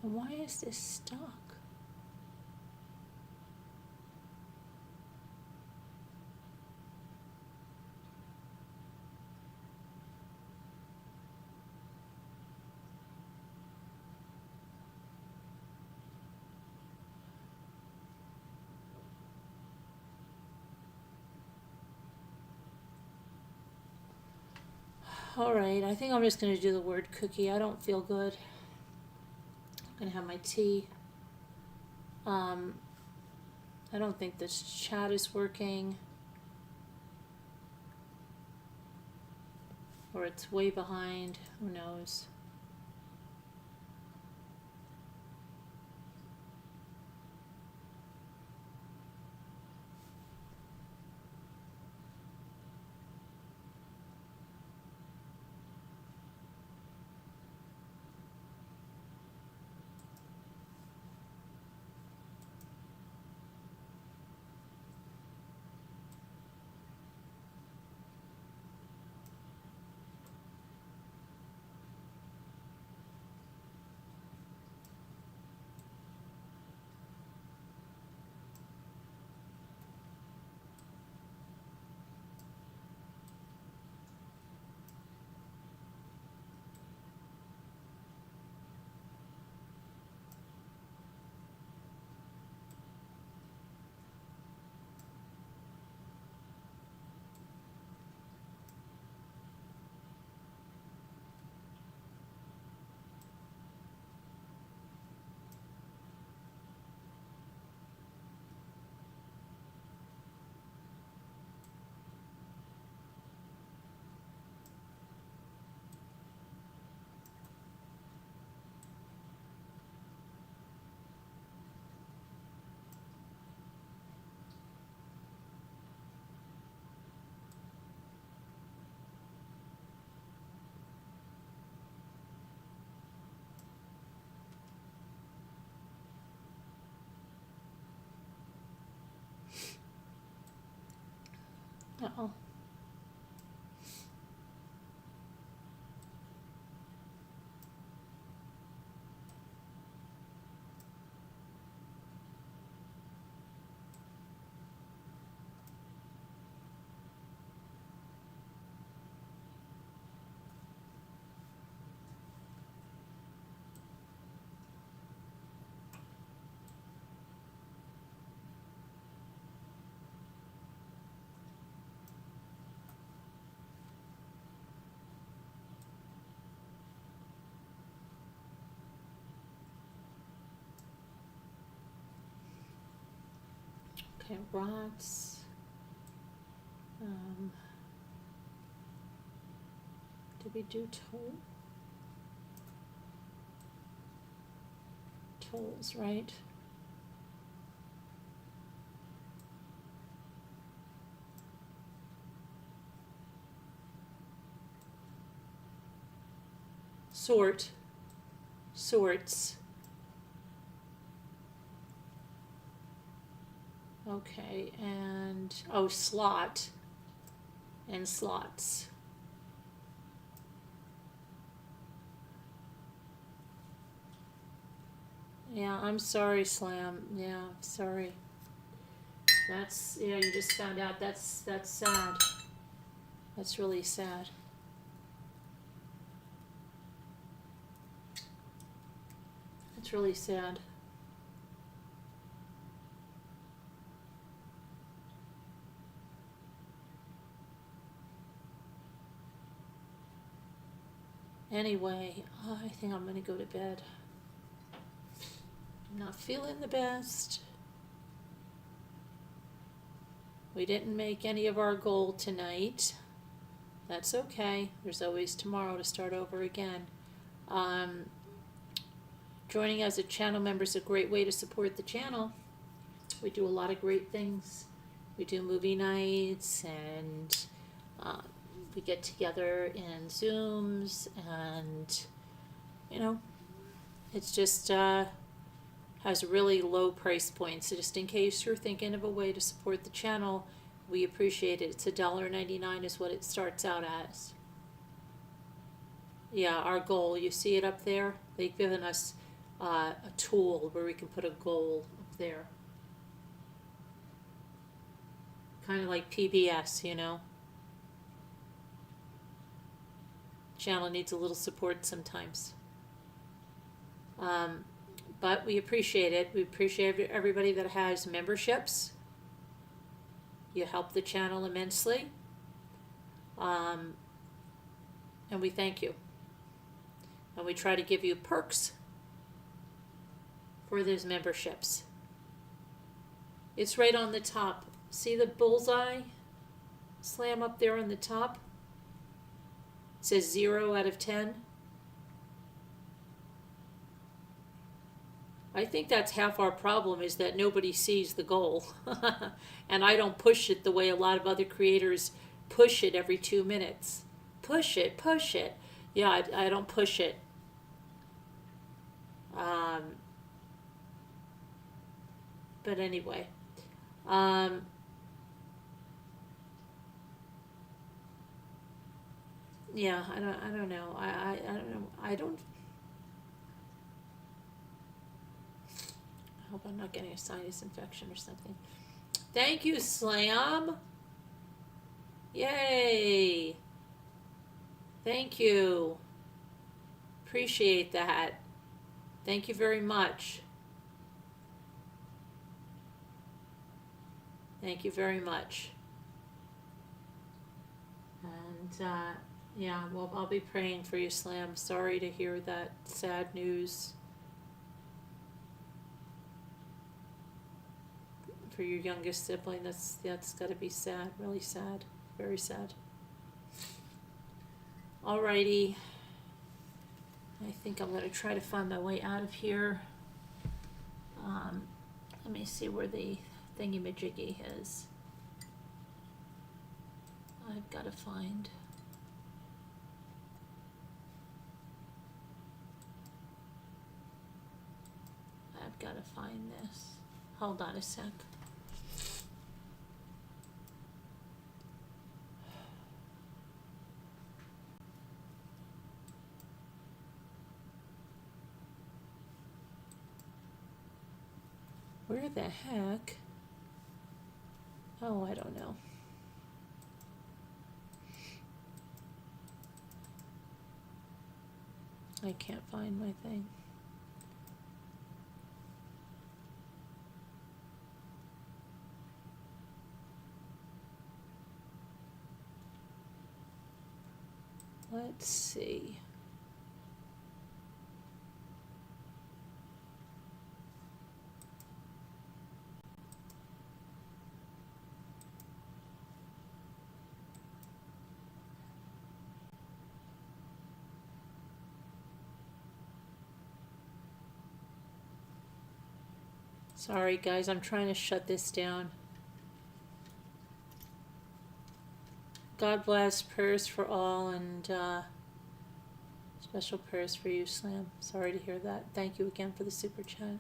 Why is this stuck? Alright, I think I'm just going to do the word cookie. I don't feel good. I'm going to have my tea. I don't think this chat is working. Or it's way behind. Who knows? well. Okay, rots. Did we do tolls, right? Sorts. Okay, and, oh, slot and slots. Yeah, I'm sorry, Slam. Yeah, sorry. That's, yeah, you just found out. That's sad. That's really sad. That's really sad. Anyway, I think I'm gonna go to bed. I'm not feeling the best. We didn't make any of our goal tonight. That's okay. There's always tomorrow to start over again. Joining as a channel member is a great way to support the channel. We do a lot of great things. We do movie nights, and we get together in Zooms, and it's just has really low price points. So just in case you're thinking of a way to support the channel, we appreciate it. It's $1.99 is what it starts out as. Yeah, our goal, you see it up there? They've given us a tool where we can put a goal up there. Kind of like PBS, Channel needs a little support sometimes. But we appreciate it. We appreciate everybody that has memberships. You help the channel immensely. And we thank you. And we try to give you perks for those memberships. It's right on the top. See the bullseye? Slam up there on the top. It says 0 out of 10. I think that's half our problem, is that nobody sees the goal. And I don't push it the way a lot of other creators push it every 2 minutes. Push it, push it. Yeah, I don't push it. But anyway. Yeah, I don't know. I don't know. I hope I'm not getting a sinus infection or something. Thank you, Slam. Yay. Thank you. Appreciate that. Thank you very much. Thank you very much. And, yeah, well, I'll be praying for you, Slam. Sorry to hear that sad news for your youngest sibling. That's got to be sad, really sad, very sad. Alrighty. I think I'm going to try to find my way out of here. Let me see where the thingy-majiggy is. I've got to find. I've got to find this. Hold on a sec. Where the heck? Oh, I don't know. I can't find my thing. Let's see. Sorry guys, I'm trying to shut this down. God bless, prayers for all, and special prayers for you, Slam. Sorry to hear that. Thank you again for the super chat.